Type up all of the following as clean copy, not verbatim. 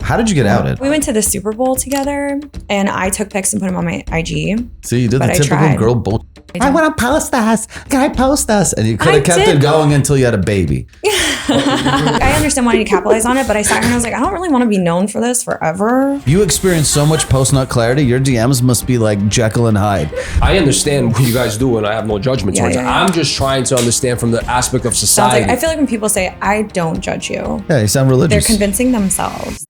How did you get outed? We went to the Super Bowl together, and I took pics and put them on my IG. So you did the typical girl bull. I want to post us. Can I post us? And you could have kept it going until you had a baby. I understand wanting to capitalize on it, but I sat here and I was like, I don't really want to be known for this forever. You experience so much post-nut clarity. Your DMs must be like Jekyll and Hyde. I understand what you guys do, and I have no judgment towards it. I'm just trying to understand from the aspect of society. I feel like when people say, I don't judge you. Yeah, you sound religious. They're convincing themselves.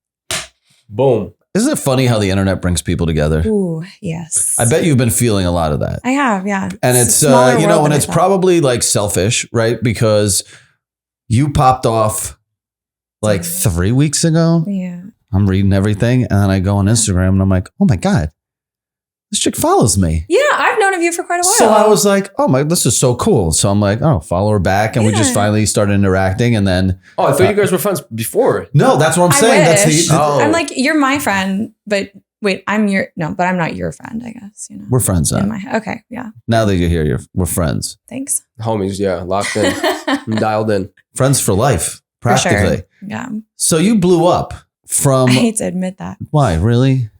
Boom. Isn't it funny how the internet brings people together? Ooh, yes. I bet you've been feeling a lot of that. I have, yeah. And it's, you know, and it's probably like selfish, right? Because you popped off like 3 weeks ago. Yeah. I'm reading everything. And then I go on Instagram and I'm like, oh my God, this chick follows me. Yeah, I've known of you for quite a while. So I was like, oh my, this is so cool. So I'm like, oh, follow her back. And we just finally started interacting. And then. Oh, I thought you guys were friends before. No, that's what I'm saying. That's I'm like, you're my friend, but wait, but I'm not your friend, I guess. You know, we're friends now. Okay, yeah. Now that you're here, we're friends. Thanks. Homies, yeah, locked in. I'm dialed in. Friends for life, practically. For sure. Yeah. So you blew up from. I hate to admit that. Why, really?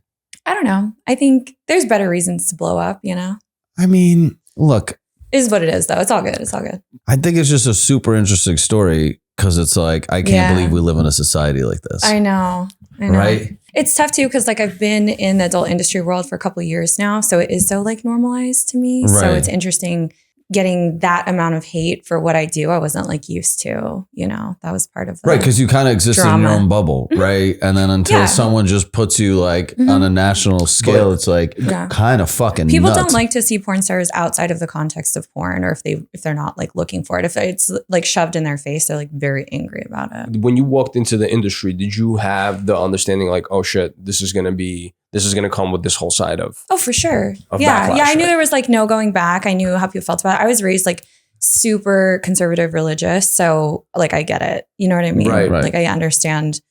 I don't know. I think there's better reasons to blow up, you know? I mean, look. It is what it is, though. It's all good. It's all good. I think it's just a super interesting story because it's like, I can't believe we live in a society like this. I know. Right? It's tough, too, because like I've been in the adult industry world for a couple of years now. So it is so like normalized to me. Right. So it's interesting getting that amount of hate for what I do. I wasn't like used to, you know, that was part of the right. Because you kind of exist in your own bubble, right? And then until someone just puts you like on a national scale, it's like kind of fucking people nuts. don't like to see porn stars outside of the context of porn, or if they're not like looking for it. If it's like shoved in their face, they're like very angry about it. When you walked into the industry, did you have the understanding like, oh shit, this is going to come with this whole side of for sure. Backlash, Yeah, I knew there was like no going back. I knew how people felt about it. I was raised like super conservative religious. So like I get it. You know what I mean? Right. Like I understand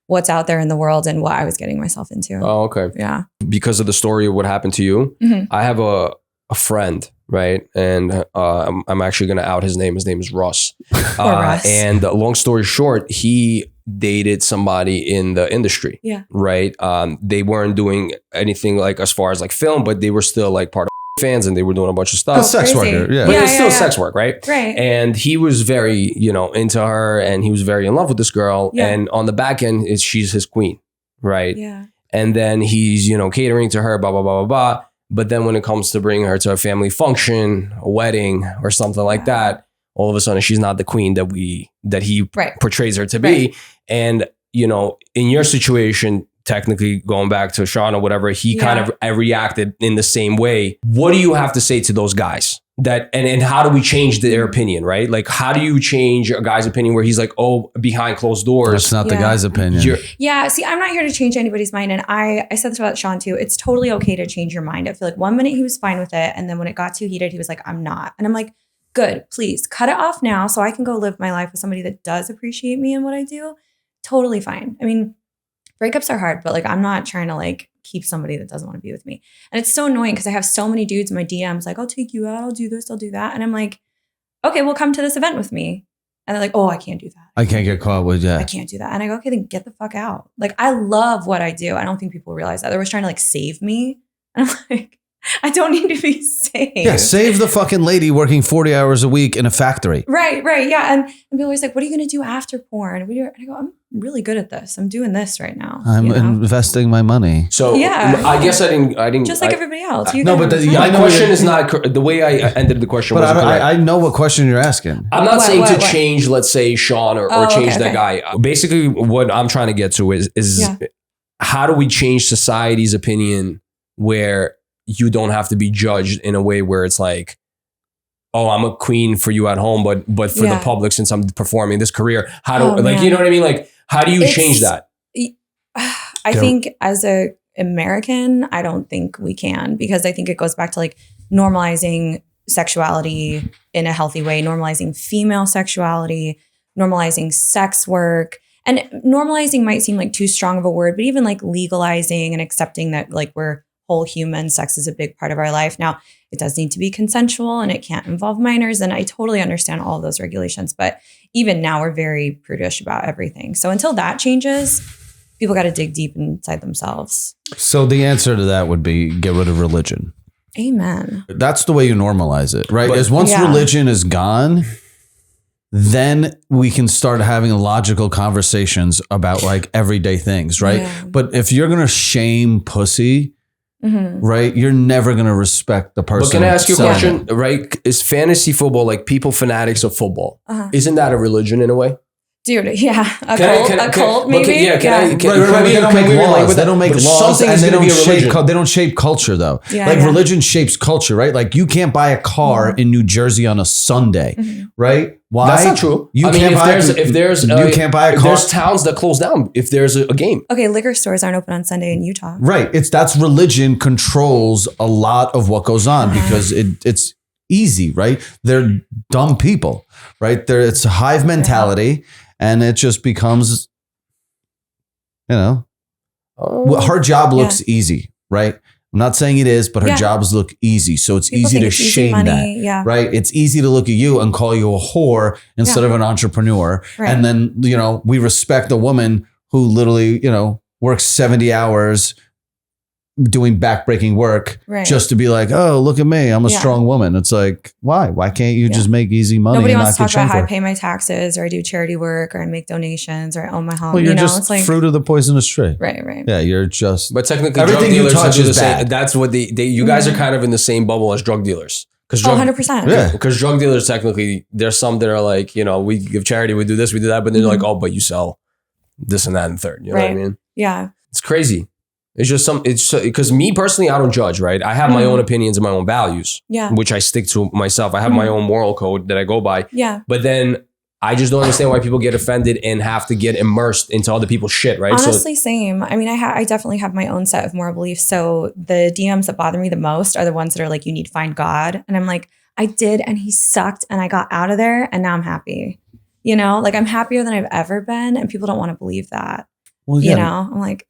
what's out there in the world and what I was getting myself into. Oh, okay. Yeah. Because of the story of what happened to you, I have a friend, right? And I'm actually going to out his name. His name is Russ. Russ. And long story short, he dated somebody in the industry. Yeah. Right. They weren't doing anything like as far as like film, but they were still like part of fans and they were doing a bunch of stuff. Sex worker. Yeah. But it's still sex work, right? Right. And he was very, into her and he was very in love with this girl. Yeah. And on the back end she's his queen. Right. Yeah. And then he's, catering to her, blah, blah, blah, blah, blah. But then when it comes to bringing her to a family function, a wedding or something like that, all of a sudden she's not the queen that he portrays her to be. Right. And, in your situation, technically going back to Sean or whatever, he kind of reacted in the same way. What do you have to say to those guys? And how do we change their opinion, right? Like, how do you change a guy's opinion where he's like, oh, behind closed doors? That's not the guy's opinion. See, I'm not here to change anybody's mind. And I said this about Sean too. It's totally okay to change your mind. I feel like 1 minute he was fine with it. And then when it got too heated, he was like, I'm not. And I'm like, good, please cut it off now so I can go live my life with somebody that does appreciate me and what I do. Totally fine. I mean, breakups are hard, but like, I'm not trying to like keep somebody that doesn't want to be with me. And it's so annoying because I have so many dudes in my DMs like, I'll take you out, I'll do this, I'll do that. And I'm like, okay, well, come to this event with me. And they're like, oh, I can't do that. I can't get caught with I can't do that. And I go, okay, then get the fuck out. Like, I love what I do. I don't think people realize that. They're always trying to like save me. And I'm like, I don't need to be saved. Yeah, save the fucking lady working 40 hours a week in a factory. Right. Yeah. And people are always like, what are you going to do after porn? And I go, I'm really good at this. I'm doing this right now. I'm investing my money. So I guess I didn't just like everybody else. I know the question is not the way I ended the question. But I know what question you're asking. I'm not saying to change, let's say Sean or change that guy. Basically what I'm trying to get to is how do we change society's opinion where you don't have to be judged in a way where it's like, oh, I'm a queen for you at home, but for the public, since I'm performing this career, how do you know what I mean? Like, how do you change that? I think as a American, I don't think we can, because I think it goes back to like normalizing sexuality in a healthy way, normalizing female sexuality, normalizing sex work. And normalizing might seem like too strong of a word, but even like legalizing and accepting that like we're whole human, sex is a big part of our life. Now, it does need to be consensual and it can't involve minors. And I totally understand all of those regulations. But even now, we're very prudish about everything. So until that changes, people got to dig deep inside themselves. So the answer to that would be get rid of religion. Amen. That's the way you normalize it, right? But, As once religion is gone, then we can start having logical conversations about like everyday things, right? Yeah. But if you're going to shame pussy, right, you're never going to respect the person. But can I ask you a question, right? Is fantasy football like people fanatics of football? Isn't that a religion in a way? Dude, yeah. A cult maybe? They don't make laws. They don't make laws and they don't shape culture though. Religion shapes culture, right? Like you can't buy a car in New Jersey on a Sunday, right? Why? That's not true. You can't buy a car. There's towns that close down if there's a game. Okay, liquor stores aren't open on Sunday in Utah. Right. That's religion controls a lot of what goes on because it's easy, right? They're dumb people, right? It's a hive mentality. And it just becomes, her job looks easy, right? I'm not saying it is, but her jobs look easy. So it's easy to shame that, right? It's easy to look at you and call you a whore instead of an entrepreneur. Right. And then, we respect a woman who literally, works 70 hours doing backbreaking work just to be like, oh, look at me. I'm a strong woman. It's like, why? Why can't you just make easy money? Nobody wants to talk about how I pay my taxes or I do charity work or I make donations or I own my home. Well, you're just it's like fruit of the poisonous tree. Right. Yeah, you're just. But technically, everything you touch is bad. That's what you guys are kind of in the same bubble as drug dealers. 100%. Yeah. Because drug dealers, technically, there's some that are like, we give charity, we do this, we do that. But then they're like, oh, but you sell this and that and third. You know what I mean? Yeah. It's crazy. It's just because me personally, I don't judge, right? I have my own opinions and my own values, which I stick to myself. I have my own moral code that I go by. Yeah. But then I just don't understand why people get offended and have to get immersed into other people's shit, right? Honestly, same. I mean, I definitely have my own set of moral beliefs. So the DMs that bother me the most are the ones that are like, you need to find God. And I'm like, I did, and he sucked, and I got out of there, and now I'm happy. Like I'm happier than I've ever been, and people don't want to believe that. Well, I'm like,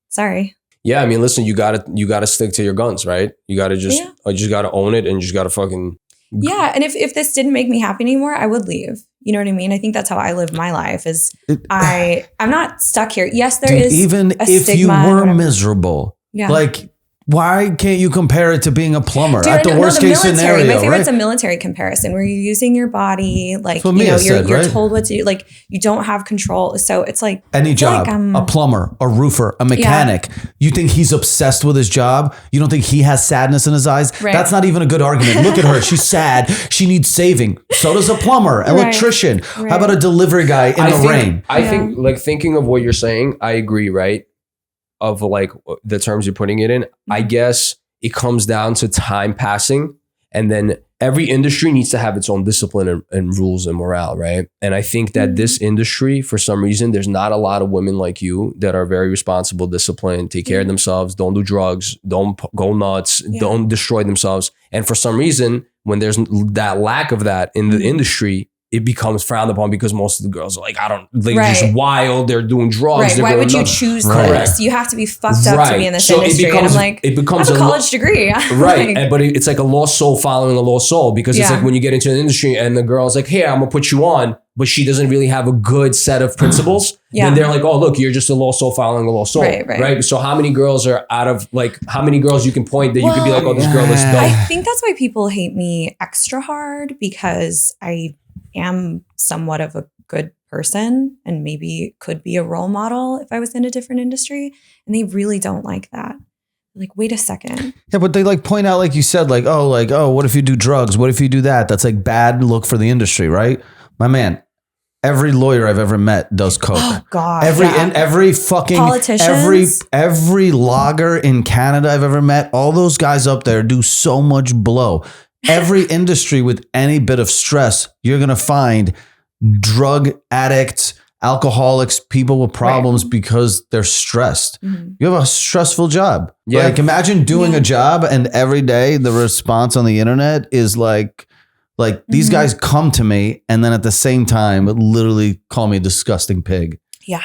sorry. Yeah, I mean, listen, you gotta stick to your guns, right? You gotta you just gotta own it and you just gotta fucking. Yeah, and if this didn't make me happy anymore, I would leave. You know what I mean? I think that's how I live my life. I'm not stuck here. Yes, there is even if you were miserable. Yeah. Like, why can't you compare it to being a plumber? Dude, at the worst case scenario, my favorite's a military comparison where you're using your body, like you're told what to do, like you don't have control. So it's like any job, a plumber, a roofer, a mechanic. You think he's obsessed with his job? You don't think he has sadness in his eyes? Right. That's not even a good argument. Look at her; she's sad. She needs saving. So does a plumber, electrician. Right. How about a delivery guy in the rain? I think, like thinking of what you're saying, I agree. Right. Of like the terms you're putting it in, I guess it comes down to time passing, and then every industry needs to have its own discipline and rules and morale, right? And I think that this industry, for some reason, there's not a lot of women like you that are very responsible, disciplined, take care of themselves, don't do drugs, don't go nuts, don't destroy themselves. And for some reason, when there's that lack of that in the industry, it becomes frowned upon because most of the girls are like, they're just wild. They're doing drugs. Right. Why would you choose this? You have to be fucked up to be in this industry. And I'm like, it becomes a college degree. Right. But it's like a lost soul following a lost soul because it's like when you get into an industry and the girl's like, hey, I'm going to put you on, but she doesn't really have a good set of principles. Then they're like, oh, look, you're just a lost soul following a lost soul. Right. So how many girls are how many girls you can point that you could be like, oh, this girl is dumb. I think that's why people hate me extra hard because I am somewhat of a good person and maybe could be a role model if I was in a different industry. And they really don't like that. Like, wait a second. Yeah, but they like point out, like you said, oh, what if you do drugs? What if you do that? That's like bad look for the industry, right? My man, every lawyer I've ever met does coke. Oh God. Every fucking politicians, every logger in Canada I've ever met, all those guys up there do so much blow. Every industry with any bit of stress, you're going to find drug addicts, alcoholics, people with problems because they're stressed. You have a stressful job. Yeah. Like imagine doing a job and every day the response on the internet is like these guys come to me and then at the same time literally call me a disgusting pig. Yeah.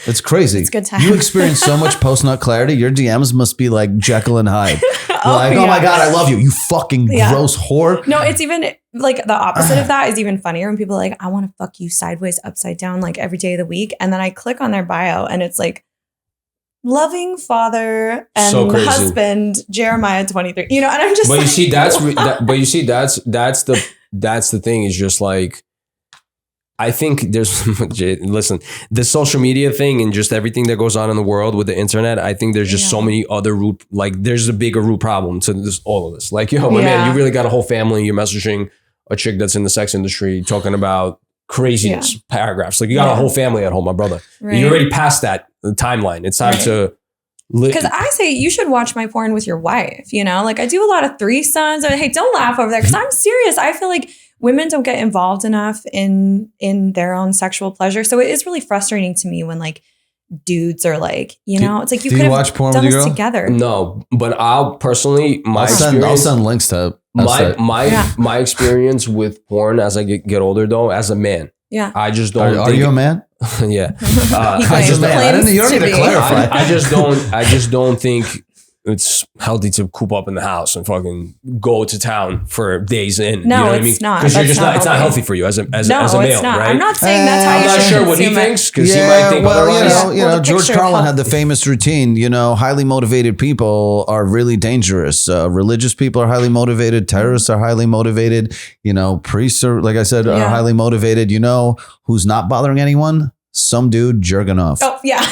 It's crazy. It's good time. You experience so much post-nut clarity. Your DMs must be like Jekyll and Hyde. Oh my God, I love you. You fucking gross whore. No, it's even like the opposite of that is even funnier when people are like, I want to fuck you sideways, upside down, like every day of the week. And then I click on their bio and it's like, loving father and husband, Jeremiah 23. You know, and I'm just but like, you see, that's the thing is just like, I think there's, listen, the social media thing and just everything that goes on in the world with the internet, I think there's just so many other root, like there's a bigger root problem to this, all of this. Like, yo, my man, you really got a whole family. You're messaging a chick that's in the sex industry talking about craziness paragraphs. Like you got a whole family at home, my brother. Right. You're already past that timeline. It's time to because I say you should watch my porn with your wife, you know, like I do a lot of threesomes. Hey, don't laugh over there because I'm serious. I feel like women don't get involved enough in their own sexual pleasure. So it is really frustrating to me when like dudes are like, you know, it's like you could have watch porn done with this together. No, but I'll personally, I'll send links to my experience with porn as I get older though, as a man. Yeah. I just don't. Are you a man? Yeah. As a man. You don't need to clarify. I just don't think it's healthy to coop up in the house and fucking go to town for days in. No, you know what it's I mean? not. Because you're just not. It's not healthy for you as a male, it's not. right? I'm not saying that's how you I'm not sure what he thinks because he might think otherwise. You know, George Carlin had the famous routine. You know, highly motivated people are really dangerous. Religious people are highly motivated. Terrorists are highly motivated. You know, priests are, like I said, are highly motivated. You know, who's not bothering anyone? Some dude jerking off. Oh, yeah.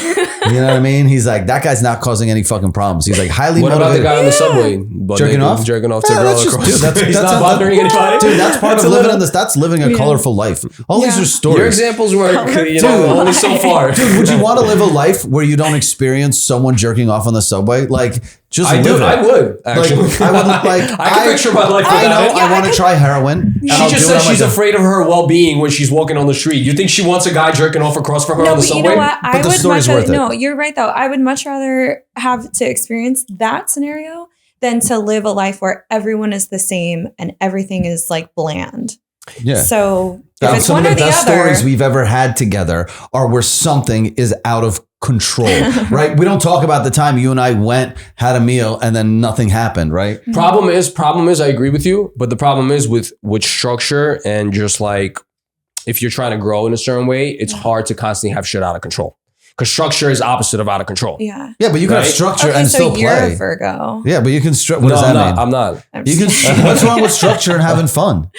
You know what I mean? He's like, that guy's not causing any fucking problems. He's like highly motivated. What about the guy on the subway? Jerking off? Jerking off to a girl across. He's not bothering anybody. Dude, that's part of living in this. That's living a colorful life. All these are stories. Your examples were, only so far. Dude, would you want to live a life where you don't experience someone jerking off on the subway? Like, just I live it. I would, actually. I can picture my life I know. I want to try heroin. She just said she's afraid of her well-being when she's walking on the street. You think she wants a guy jerking off across from her on the subway? You know what? But the story's worth it. No, you're right though. I would much rather have to experience that scenario than to live a life where everyone is the same and everything is like bland. Yeah. So if it's some one of or the the best other, stories we've ever had together are where something is out of control, right? We don't talk about the time you and I went, had a meal, and then nothing happened, right? Mm-hmm. Problem is, I agree with you, but the problem is with structure and just like if you're trying to grow in a certain way, it's hard to constantly have shit out of control. Because structure is opposite of out of control. Yeah. Yeah, but you can have structure and still play. You're a Virgo. Yeah, but you can. What does that mean? I'm not. You can. What's wrong with structure and having fun?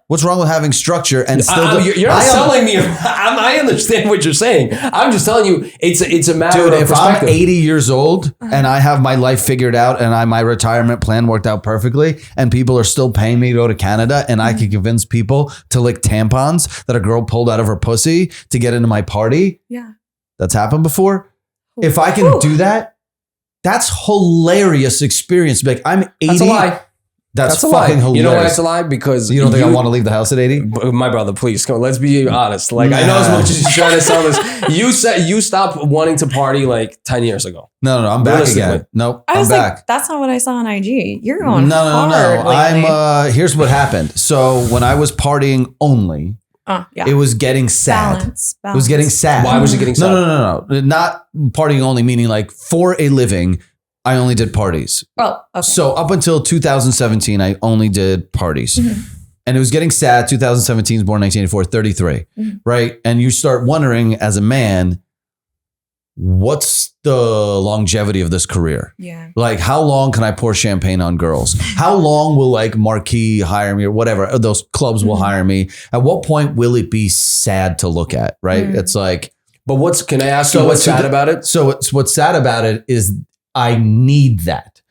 What's wrong with having structure and still? You're not telling me. I understand what you're saying. I'm just telling you, it's a matter of perspective. If I'm 80 years old and I have my life figured out and my retirement plan worked out perfectly, and people are still paying me to go to Canada, and I can convince people to lick tampons that a girl pulled out of her pussy to get into my party. Yeah. That's happened before. If I can do that, that's hilarious experience. Like I'm 80. That's a lie. That's a fucking lie. hilarious. You know why it's a lie? Because you don't think I want to leave the house at 80? My brother, please come on, let's be honest. Like I know as much as you're trying to sell this. You said you stopped wanting to party like 10 years ago. No, I'm back again. Nope, I was I'm back. Like, that's not what I saw on IG. You're going No. hard lately. Here's what happened. So when I was partying only, it was getting sad. Balance. It was getting sad. Why was it getting sad? No. Not partying only, meaning like for a living, I only did parties. Well, okay. So up until 2017, I only did parties. Mm-hmm. And it was getting sad. 2017 is born 1984, 33, right? And you start wondering as a man, what's the longevity of this career? Yeah. Like, how long can I pour champagne on girls? How long will like Marquee hire me or whatever? Those clubs will hire me. At what point will it be sad to look at? Right. It's like, but can I ask you what's sad about it? So what's sad about it is I need that.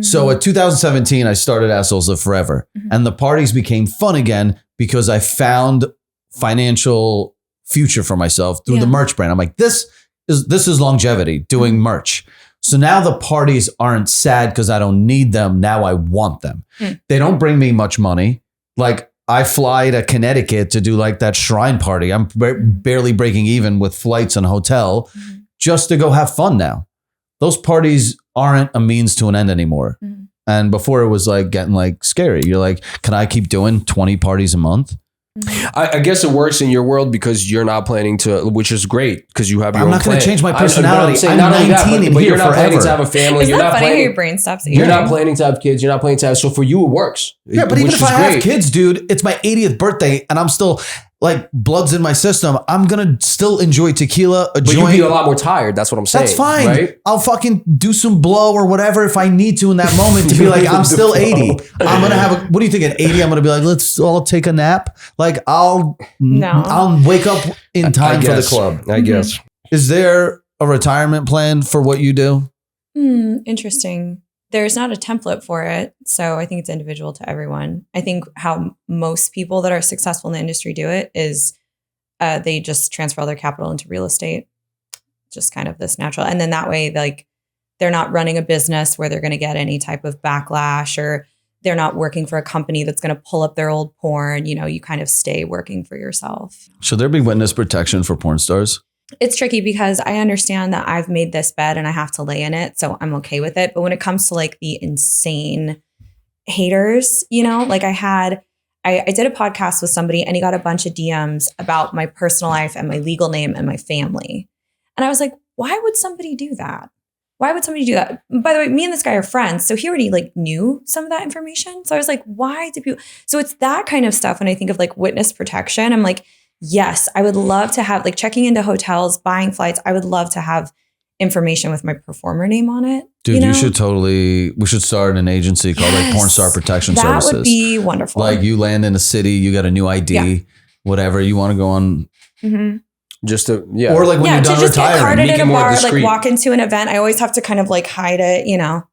So at 2017, I started Assholes Live Forever, and the parties became fun again because I found financial future for myself through the merch brand. I'm like, this is longevity, doing merch. So now the parties aren't sad because I don't need them. Now I want them. They don't bring me much money. Like I fly to Connecticut to do like that shrine party. I'm barely breaking even with flights and hotel just to go have fun now. Those parties aren't a means to an end anymore. And before it was like getting like scary. You're like, can I keep doing 20 parties a month? I guess it works in your world because you're not planning to, which is great because you have your own I'm not going to change my personality. I'm not 19 and but here you're not planning forever. to have a family. Isn't You're that not funny how planning. your brain stops aging? You're not planning to have kids. You're not planning to have. So for you, it works. Yeah, but even which if is I have great. kids, dude, it's my 80th birthday and I'm still like blood's in my system. I'm going to still enjoy tequila, a But you'd joint. be a lot more tired. That's what I'm saying. That's fine. Right? I'll fucking do some blow or whatever if I need to in that moment to be like, I'm still 80. I'm going to have what do you think at 80? I'm going to be like, let's all take a nap. Like I'll wake up in time for the club. I guess. Is there a retirement plan for what you do? Interesting. There's not a template for it. So I think it's individual to everyone. I think how most people that are successful in the industry do it is they just transfer all their capital into real estate. Just kind of this natural. And then that way, like they're not running a business where they're going to get any type of backlash, or they're not working for a company that's going to pull up their old porn. You know, you kind of stay working for yourself. Should there be witness protection for porn stars? It's tricky because I understand that I've made this bed and I have to lay in it. So I'm okay with it. But when it comes to like the insane haters, you know, like I did a podcast with somebody and he got a bunch of DMs about my personal life and my legal name and my family. And I was like, why would somebody do that? Why would somebody do that? By the way, me and this guy are friends. So he already like knew some of that information. So I was like, why do people? So it's that kind of stuff. When I think of like witness protection, I'm like, yes, I would love to have like checking into hotels, buying flights. I would love to have information with my performer name on it. Dude, we should start an agency called like Porn Star Protection Services. That would be wonderful. Like you land in a city, you got a new ID, whatever you want to go on. Just to, Or like when you're done to just get retiring. carded at a bar, like discreet. walk into an event. I always have to kind of like hide it, you know,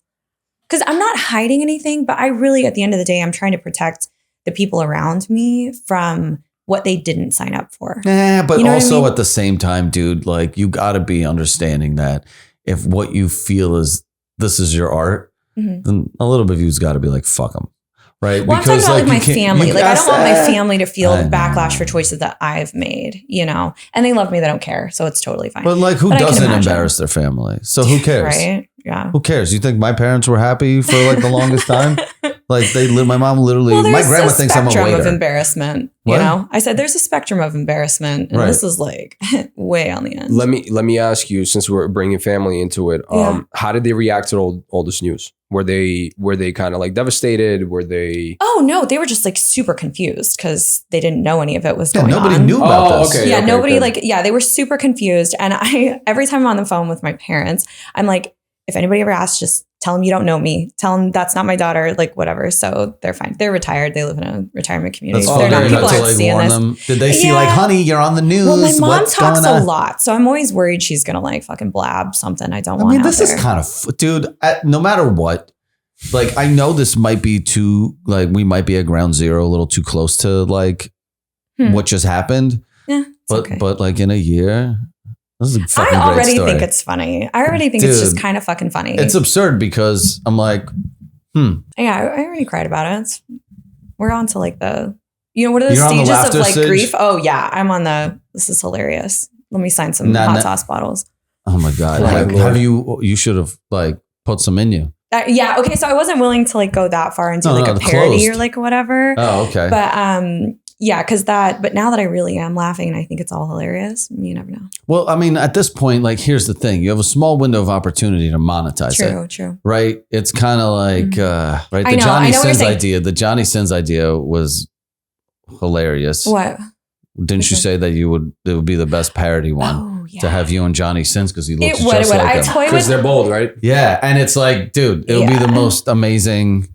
because I'm not hiding anything, but I really, at the end of the day, I'm trying to protect the people around me from what they didn't sign up for. But You know what I also mean? at the same time, dude, like you got to be understanding that if what you feel is this is your art, then a little bit of you's got to be like, fuck them. Right. Well, because I'm talking about you like my can't- family. you Like I don't want my gotta- family to feel I know. backlash for choices that I've made, you know, and they love me. They don't care. So it's totally fine. But like who But I can doesn't imagine. embarrass their family? So who cares? Right. Yeah. Who cares? You think my parents were happy for like the longest time? Like my mom literally, Well, my there's grandma a thinks I'm a spectrum of waiter. embarrassment. What? You know, I said there's a spectrum of embarrassment, and Right. this is like way on the end. Let me ask you, since we're bringing family into it, how did they react to all this news? Were they kind of like devastated? Were they? Oh no, they were just like super confused because they didn't know any of it was going Nobody on. knew about Oh, this. okay. Yeah, nobody good. they were super confused. And I, every time I'm on the phone with my parents, I'm like, if anybody ever asks, just tell them you don't know me. Tell them that's not my daughter, like whatever. So they're fine. They're retired. They live in a retirement community. That's So they're not, fair. people To, aren't like, seeing warn this. them. Did they see Yeah. like, honey, you're on the news? Well, my mom What's talks going a on? lot. So I'm always worried she's going to like fucking blab something I don't I want mean, out this there. is kind of, dude, no matter what, like, I know this might be too, like, we might be at ground zero, a little too close to like what just happened. Yeah, it's okay. But like in a year, this is a fucking I great already story. think it's funny. I already think it's just Dude, kind of fucking funny. It's absurd because I'm like, Yeah, I already cried about it. We're on to like the, what are the You're on the stages of laughter like stage? grief? Oh yeah, I'm on this is hilarious. Let me sign some hot sauce bottles. oh my God. My Like, Lord. you should have like put some in you. Yeah, okay. So I wasn't willing to like go that far into No, like no, a the parody closed. or like whatever. Oh, okay. But yeah, but now that I really am laughing and I think it's all hilarious, you never know. Well, I mean, at this point, like, here's the thing. You have a small window of opportunity to monetize it. True. Right? It's kind of like, right? I The know Johnny what you're Sins saying. idea. The Johnny Sins idea was hilarious. What? Didn't you say that it would be the best parody one Oh, yeah. to have you and Johnny Sins because he looks It would. just like I him. toy Because with. they're bold, right? Yeah, and it's like, dude, it'll be the most amazing.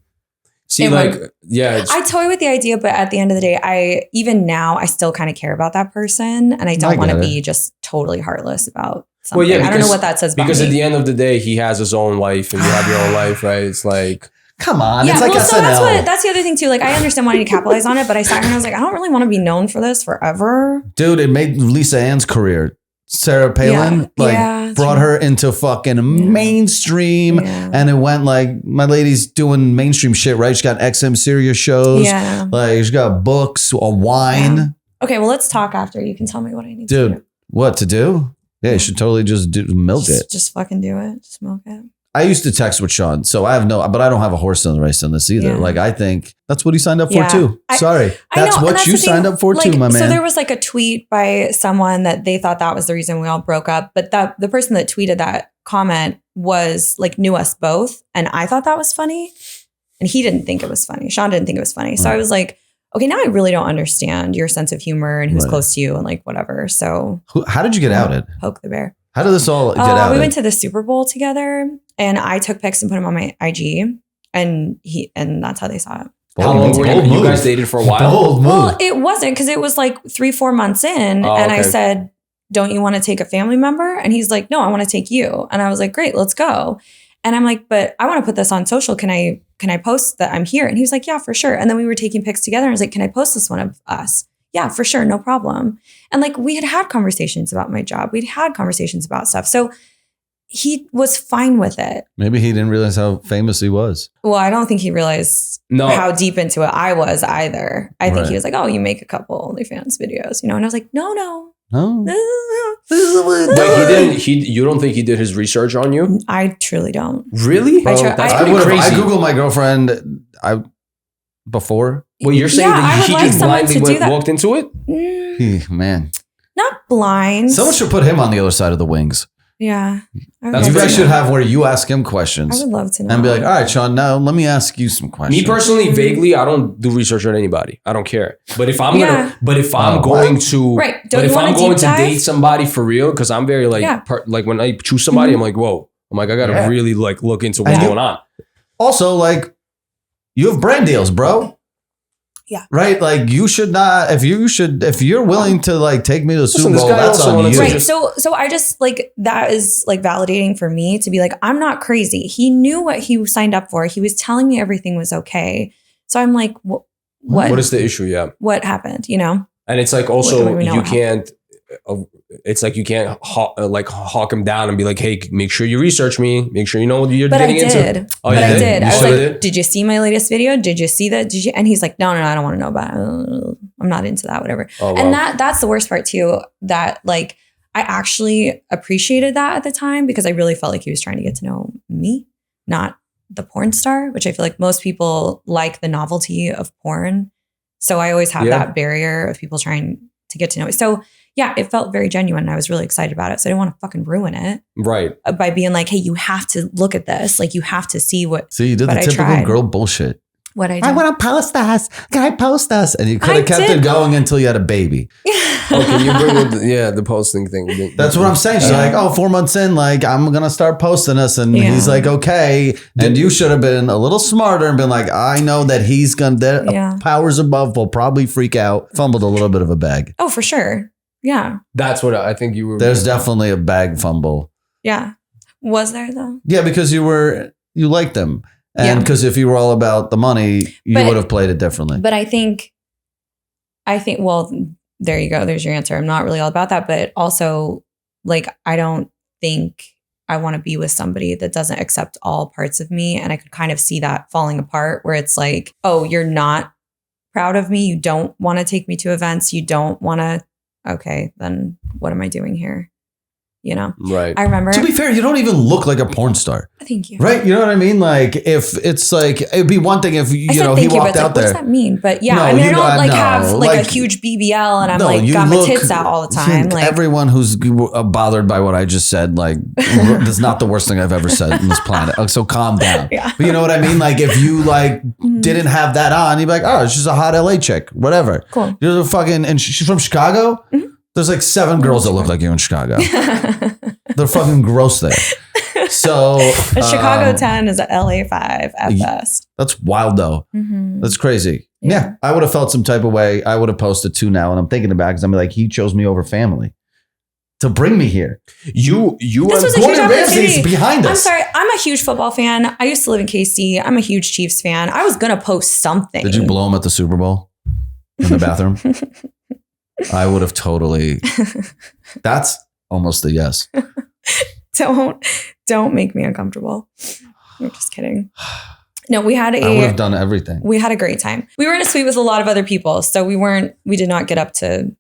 See, It like, would. yeah, I toy with the idea, but at the end of the day, I still kind of care about that person, and I don't want to get it. be just totally heartless about something. yeah, I don't know because- what that says about because me. at the end of the day, he has his own life and you have your own life, right? It's like, Come on, Yeah, it's like well, so SNL. that's the other thing too. Like, I understand wanting to capitalize on it, but I sat here and I was like, I don't really want to be known for this forever. Dude, it made Lisa Ann's career. Sarah Palin brought her into fucking mainstream, and it went like, my lady's doing mainstream shit, right? She's got XM Sirius shows, Yeah. like she's got books, a wine. Yeah. Okay, well, let's talk after. You can tell me what I need to Dude, do. what to do? Yeah, you should totally just milk it. Just fucking do it. Just milk it. I used to text with Sean, so I don't have a horse in the race on this either. Yeah. Like, I think that's what he signed up for too. Sorry. That's know, what you signed up for like, too, my man. So there was like a tweet by someone that they thought that was the reason we all broke up. But the person that tweeted that comment was like, knew us both. And I thought that was funny. And he didn't think it was funny. Sean didn't think it was funny. So I was like, okay, now I really don't understand your sense of humor and who's close to you and like whatever. So how did you get outed? Poke the bear. How did this all get outed? We went to the Super Bowl together and I took pics and put them on my IG and that's how they saw it. How long were you guys dated for a while? Well, it wasn't because it was like 3-4 months in. I said, don't you want to take a family member? And he's like, no, I want to take you. And I was like, great, let's go. And I'm like, but I want to put this on social. Can I post that I'm here? And he was like, yeah, for sure. And then we were taking pics together. And I was like, can I post this one of us? Yeah, for sure. No problem. And like, we had conversations about my job. We'd had conversations about stuff. So he was fine with it. Maybe he didn't realize how famous he was. Well, I don't think he realized how deep into it I was either. I think he was like, oh, you make a couple OnlyFans videos, And I was like, no. Wait, you don't think he did his research on you? I truly don't. Really? That's pretty crazy. I Googled my girlfriend before. Well, you're saying that he just blindly walked into it? Man. Not blind. Someone should put him on the other side of the wings. Yeah. You guys should have where you ask him questions. I would love to know. And be like, all right, Sean, now let me ask you some questions. Me personally, vaguely, I don't do research on anybody. I don't care. But if I'm going to date somebody for real, because I'm very like when I choose somebody, I'm like, whoa. I'm like, I gotta really like look into what's going on. Also, like, you have brand deals, bro. Yeah. Right. Like you should not, if you're willing to like take me to the Super Bowl, that's on you. Right. So I just like, that is like validating for me to be like, I'm not crazy. He knew what he signed up for. He was telling me everything was okay. So I'm like, what is the issue? Yeah. What happened? And it's like, also you can't, it's like you can't hawk him down and be like, hey, make sure you research me. Make sure you know what you're getting into. I did. I was like, did you see my latest video? Did you see that? Did you? And he's like, no, I don't want to know about it. I'm not into that, whatever. Oh, wow. And that's the worst part too, that like, I actually appreciated that at the time because I really felt like he was trying to get to know me, not the porn star, which I feel like most people like the novelty of porn. So I always have that barrier of people trying to get to know me. So yeah, it felt very genuine and I was really excited about it. So I didn't want to fucking ruin it. Right. By being like, hey, you have to look at this. Like you have to see what. So you did the typical girl bullshit. What I do. I want to post us. Can I post us? And you could have kept it going until you had a baby. Can you bring the posting thing? That's what I'm saying. She's like, 4 months in, like, I'm going to start posting us. And he's like, okay. And you should have been a little smarter and been like, I know that he's going to, powers above will probably freak out. Fumbled a little bit of a bag. Oh, for sure. Yeah. That's what I think you were. There's definitely a bag fumble. Yeah. Was there though? Yeah, because you liked them. And because if you were all about the money, you would have played it differently. But I think, well, there you go. There's your answer. I'm not really all about that. But also, like, I don't think I want to be with somebody that doesn't accept all parts of me. And I could kind of see that falling apart where it's like, oh, you're not proud of me. You don't want to take me to events. You don't want to. Okay, then what am I doing here? Right. I remember. To be fair, you don't even look like a porn star. Thank you. Right? You know what I mean? Like, if it's like, it'd be one thing if, he walked out there. What does that mean? But yeah, I don't have a huge BBL and I'm got my tits out all the time. Like everyone who's bothered by what I just said, like, that's not the worst thing I've ever said on this planet. So calm down. Yeah. But you know what I mean? Like, if you didn't have that on, you'd be like, oh, she's a hot LA chick, whatever. Cool. You're a fucking, and she's from Chicago? Mm-hmm. There's like 7 girls that look like you in Chicago. They're fucking gross there. So a Chicago 10 is a LA 5 at best. That's wild though. Mm-hmm. That's crazy. Yeah. I would have felt some type of way. I would have posted too now. And I'm thinking about it because I'm like, he chose me over family to bring me here. You this are Gordon Ramsay's behind us. I'm sorry. I'm a huge football fan. I used to live in KC. I'm a huge Chiefs fan. I was going to post something. Did you blow him at the Super Bowl in the bathroom? I would have totally. That's almost a yes. Don't make me uncomfortable. I'm just kidding. No, I would have done everything. We had a great time. We were in a suite with a lot of other people, so we did not get up to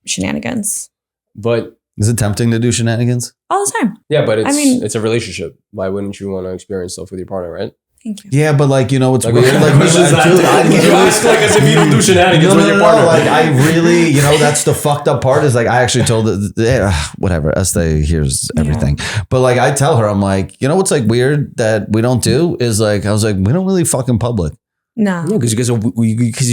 shenanigans. But Is it tempting to do shenanigans? All the time. Yeah, but it's a relationship. Why wouldn't you want to experience stuff with your partner, right? Thank you. Yeah, but like, you know, it's weird. Like, you ask like as if you don't do shenanigans with your partner. Like, I really, you know, that's the fucked up part is like, I actually told it, whatever, Estee hears everything. But like, I tell her, I'm like, you know, what's like weird that we don't do is like, I was like, we don't really fuck in public. No, because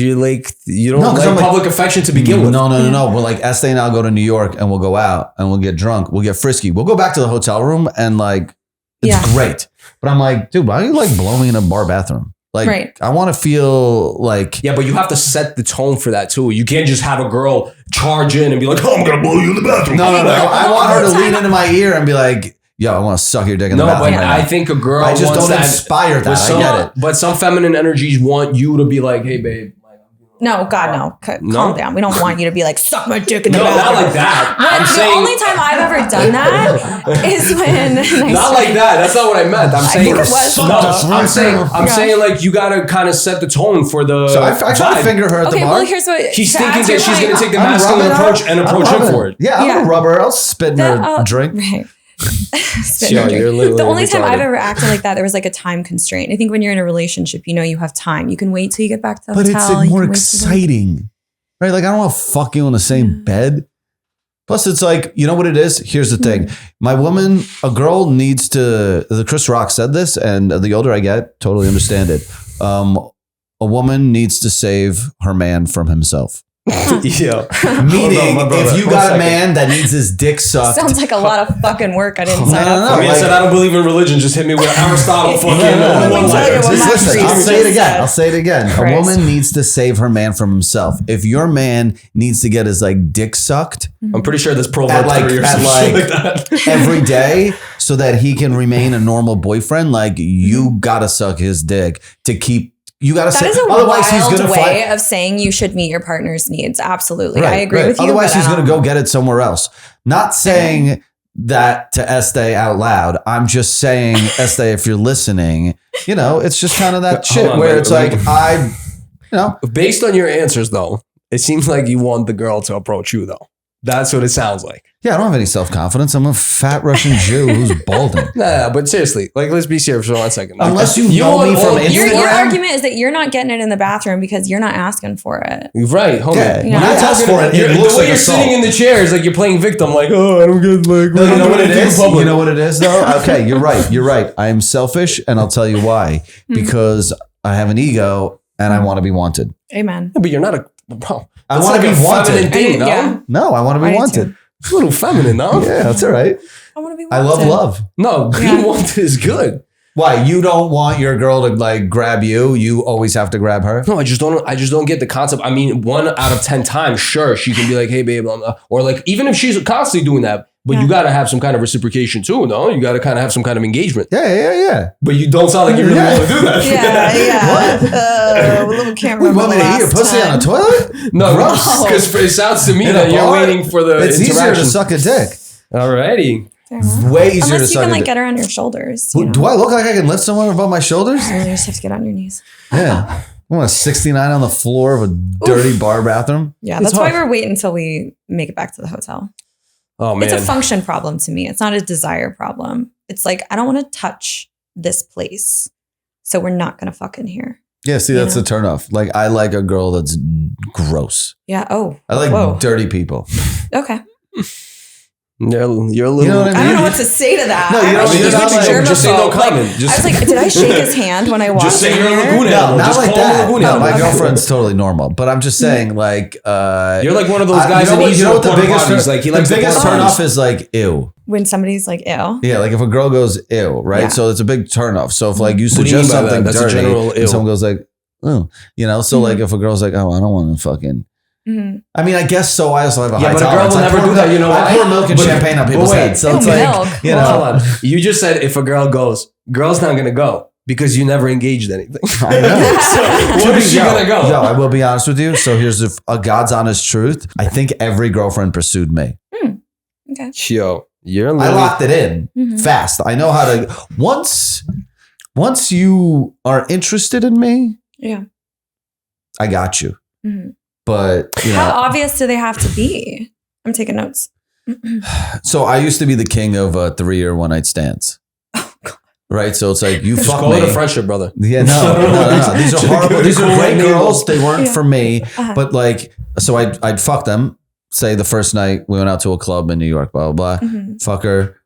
you're like, you don't like public affection to begin with. No. We're like, Estee and I'll go to New York and we'll go out and we'll get drunk. We'll get frisky. We'll go back to the hotel room and like, it's great. But I'm like, dude, why do you like blow me in a bar bathroom? Like, I want to feel like... Yeah, but you have to set the tone for that too. You can't just have a girl charge in and be like, oh, I'm going to blow you in the bathroom. No. I want her to lean into my ear and be like, yo, I want to suck your dick in the bathroom. No, but I think a girl I just don't inspire that. I get it. But some feminine energies want you to be like, hey, babe. No, God, no. Calm down. We don't want you to be like, suck my dick in the bathroom. No, not like that. The only time I've ever done that is when... Not like that. That's not what I meant. I'm saying... I'm saying like you got to kind of set the tone for the... So I try to finger her at the bar. Well, here's what... She's thinking that she's going to take the masculine approach and approach him for it. Yeah, I'm going to rub her. I'll spit in her drink. Right. The only time I've ever acted like that, there was like a time constraint. I think when you're in a relationship, you know you have time. You can wait till you get back to the hotel. But it's more exciting, right? Like I don't want to fuck you in the same bed. Plus, it's like, you know what it is? Here's the thing. A girl needs to, Chris Rock said this, and the older I get, totally understand it. A woman needs to save her man from himself. Yeah. Meaning, if you got a man that needs his dick sucked. Sounds like a lot of fucking work I didn't sign up for. I said I don't believe in religion. Just hit me with Aristotle fucking. I'll say it again. A woman needs to save her man from himself. If your man needs to get his like dick sucked, I'm pretty sure this proverb like that every day, so that he can remain a normal boyfriend. Like you gotta suck his dick to keep. You gotta that is a wild way of saying you should meet your partner's needs. Absolutely. Right, I agree with you. Otherwise, he's going to go get it somewhere else. Not saying that to Estee out loud. I'm just saying, Estee, if you're listening, you know, it's just kind of that shit where it's like, Based on your answers, though, it seems like you want the girl to approach you, though. That's what it sounds like. Yeah, I don't have any self-confidence. I'm a fat Russian Jew who's balding. Nah, but seriously, like, let's be serious for 1 second. Unless you know me from Instagram. Your argument is that you're not getting it in the bathroom because you're not asking for it. Right, homie. Yeah. When I ask for it, the way you're sitting in the chair is like you're playing victim. Like, oh, I don't get like. No, you know what it is? You know what it is, though? Okay, you're right. I am selfish, and I'll tell you why. Because I have an ego, and I want to be wanted. Amen. Yeah, but you're not a... Bro, I want to be wanted. Thing, no? Yeah. No, I want to be wanted. It's a little feminine, no? Yeah, that's all right. I want to be wanted. I love love. No, being wanted is good. Why? You don't want your girl to like grab you? You always have to grab her? No, I just don't get the concept. I mean, 1 out of 10 times, sure, she can be like, hey, babe, or like, even if she's constantly doing that, but you got to have some kind of reciprocation too, no? You got to kind of have some kind of engagement. Yeah. But you don't sound like you really want to do that. Yeah. What? A camera. You want me to eat your pussy on a toilet? No, because it sounds to me that you're waiting for the It's easier to suck a dick. Alrighty. Way easier to Unless you suck can a like dick. get her on your shoulders. You know? Do I look like I can lift someone above my shoulders? You just have to get on your knees. Yeah. I'm a 69 on the floor of a dirty bar bathroom. Yeah, that's why we're waiting until we make it back to the hotel. Oh, man. It's a function problem to me. It's not a desire problem. It's like, I don't want to touch this place. So we're not going to fuck in here. Yeah, see, that's a turnoff. Like, I like a girl that's gross. Yeah. Oh. I like dirty people. Okay. You're a little. You know what I mean? I don't know what to say to that. No, you don't. Just say no comment. I was like, did I shake his hand when I walked in? Just say you're a Laguna. No, not like that. No, my Okay. girlfriend's totally normal. But I'm just saying, like, you're like one of those guys you know what the biggest turn off is like, ew. When somebody's like, ew. Yeah, like if a girl goes ew, right? Yeah. So it's a big turn off. So if like you What do you suggest mean by that? something That's a dirty, general and ew. someone goes like, oh, you know, so like if a girl's like, oh, I don't want to fucking. Mm-hmm. I mean, I guess so. I also have a high but a girl tolerance. will never do that. You know I why? pour milk and champagne on people's heads. So it's milk. like, you know. Hold on. You just said if a girl goes, girl's not going to go because you never engaged anything. I know. So when is she going to go? Yo, I will be honest with you. So here's a God's honest truth. I think every girlfriend pursued me. Okay. Yo, you're I locked it in fast. I know how to. Once you are interested in me, Yeah. I got you. Mm-hmm. But you know, How obvious do they have to be? I'm taking notes. So I used to be the king of 3-year one-night stands. Right, so it's like you fuck call me. it a friendship, brother. Yeah, no. These are horrible. These are great girls. They weren't for me, but like, so I'd fuck them. Say the first night we went out to a club in New York, blah blah blah. Fuck her.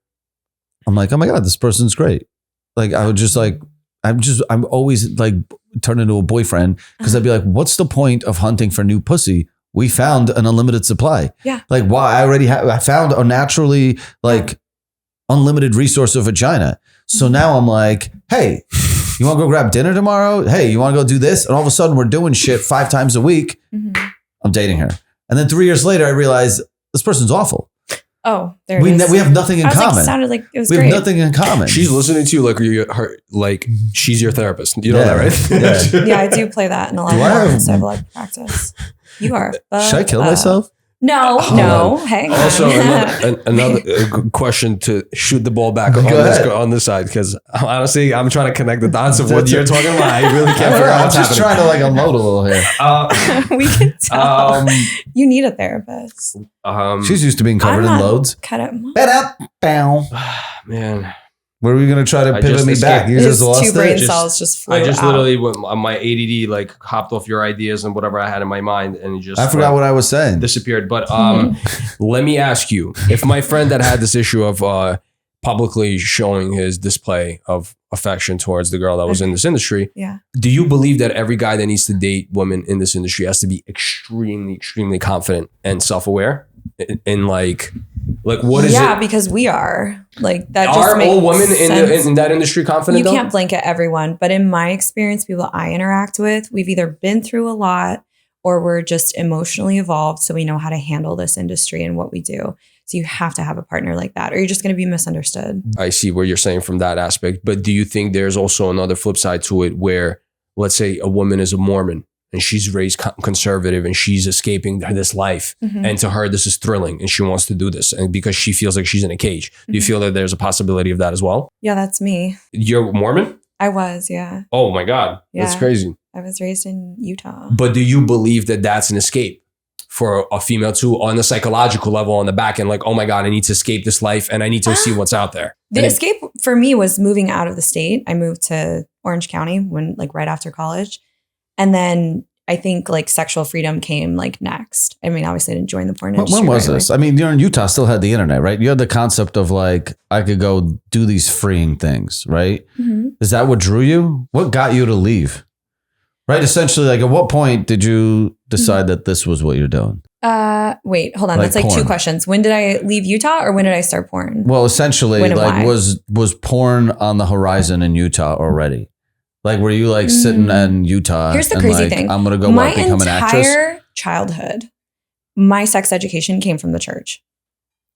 I'm like, oh my god, this person's great. Like I would just like, I'm always like turn into a boyfriend because I'd be like, what's the point of hunting for new pussy? We found an unlimited supply. Yeah. Like why I found a naturally like unlimited resource of vagina. So now I'm like, hey, you want to go grab dinner tomorrow? Hey, you want to go do this? And all of a sudden we're doing shit 5 times a week. I'm dating her. And then 3 years later, I realized this person's awful. Oh, there it is. We have nothing in common. Like, it sounded like it was we great. have nothing in common. She's listening to you like she's your therapist. You know that, right? Yeah, I do play that in a lot of moments. I have a lot of practice. You are. Should I kill myself? No. Hang on. Also, another question to shoot the ball back on this side, because honestly, I'm trying to connect the dots of what you're talking about. I really can't figure out what's happening. I'm just trying to like unload a little here. We can tell. You need a therapist. She's used to being covered in loads. Cut it. Man. Were we going to try to pivot me back? You just lost 2 brain it? cells just flew I just out. literally, my ADD like hopped off your ideas and whatever I had in my mind, and just I forgot what I was saying. Disappeared. But let me ask you, if my friend that had this issue of publicly showing his display of affection towards the girl that was in this industry, do you believe that every guy that needs to date women in this industry has to be extremely, extremely confident and self-aware? In like what is it? Yeah, because we are like that. Are all women in that industry confident? You can't blanket everyone, but in my experience, people I interact with, we've either been through a lot or we're just emotionally evolved, so we know how to handle this industry and what we do. So you have to have a partner like that, or you're just going to be misunderstood. I see what you're saying from that aspect, but do you think there's also another flip side to it, where let's say a woman is a Mormon and she's raised conservative and she's escaping this life. And to her, this is thrilling and she wants to do this. And because she feels like she's in a cage. Do you feel that there's a possibility of that as well? Yeah, that's me. You're Mormon? I was, yeah. Oh my God. Yeah. That's crazy. I was raised in Utah. But do you believe that that's an escape for a female too, on the psychological level, on the back end? Like, oh my God, I need to escape this life and I need to see what's out there. The escape for me was moving out of the state. I moved to Orange County right after college. And then I think like sexual freedom came like next. I mean, obviously I didn't join the porn industry. When was this? I mean, you're in Utah, still had the internet, right? You had the concept of like, I could go do these freeing things, right? Is that what drew you? What got you to leave? Right? Essentially, like at what point did you decide that this was what you're doing? Wait, hold on. Like that's like porn. 2 questions. When did I leave Utah or when did I start porn? Well, essentially like was porn on the horizon in Utah already? Like, were you like sitting in Utah? Here's the crazy thing. I'm going to go become an actress. My entire childhood, my sex education came from the church.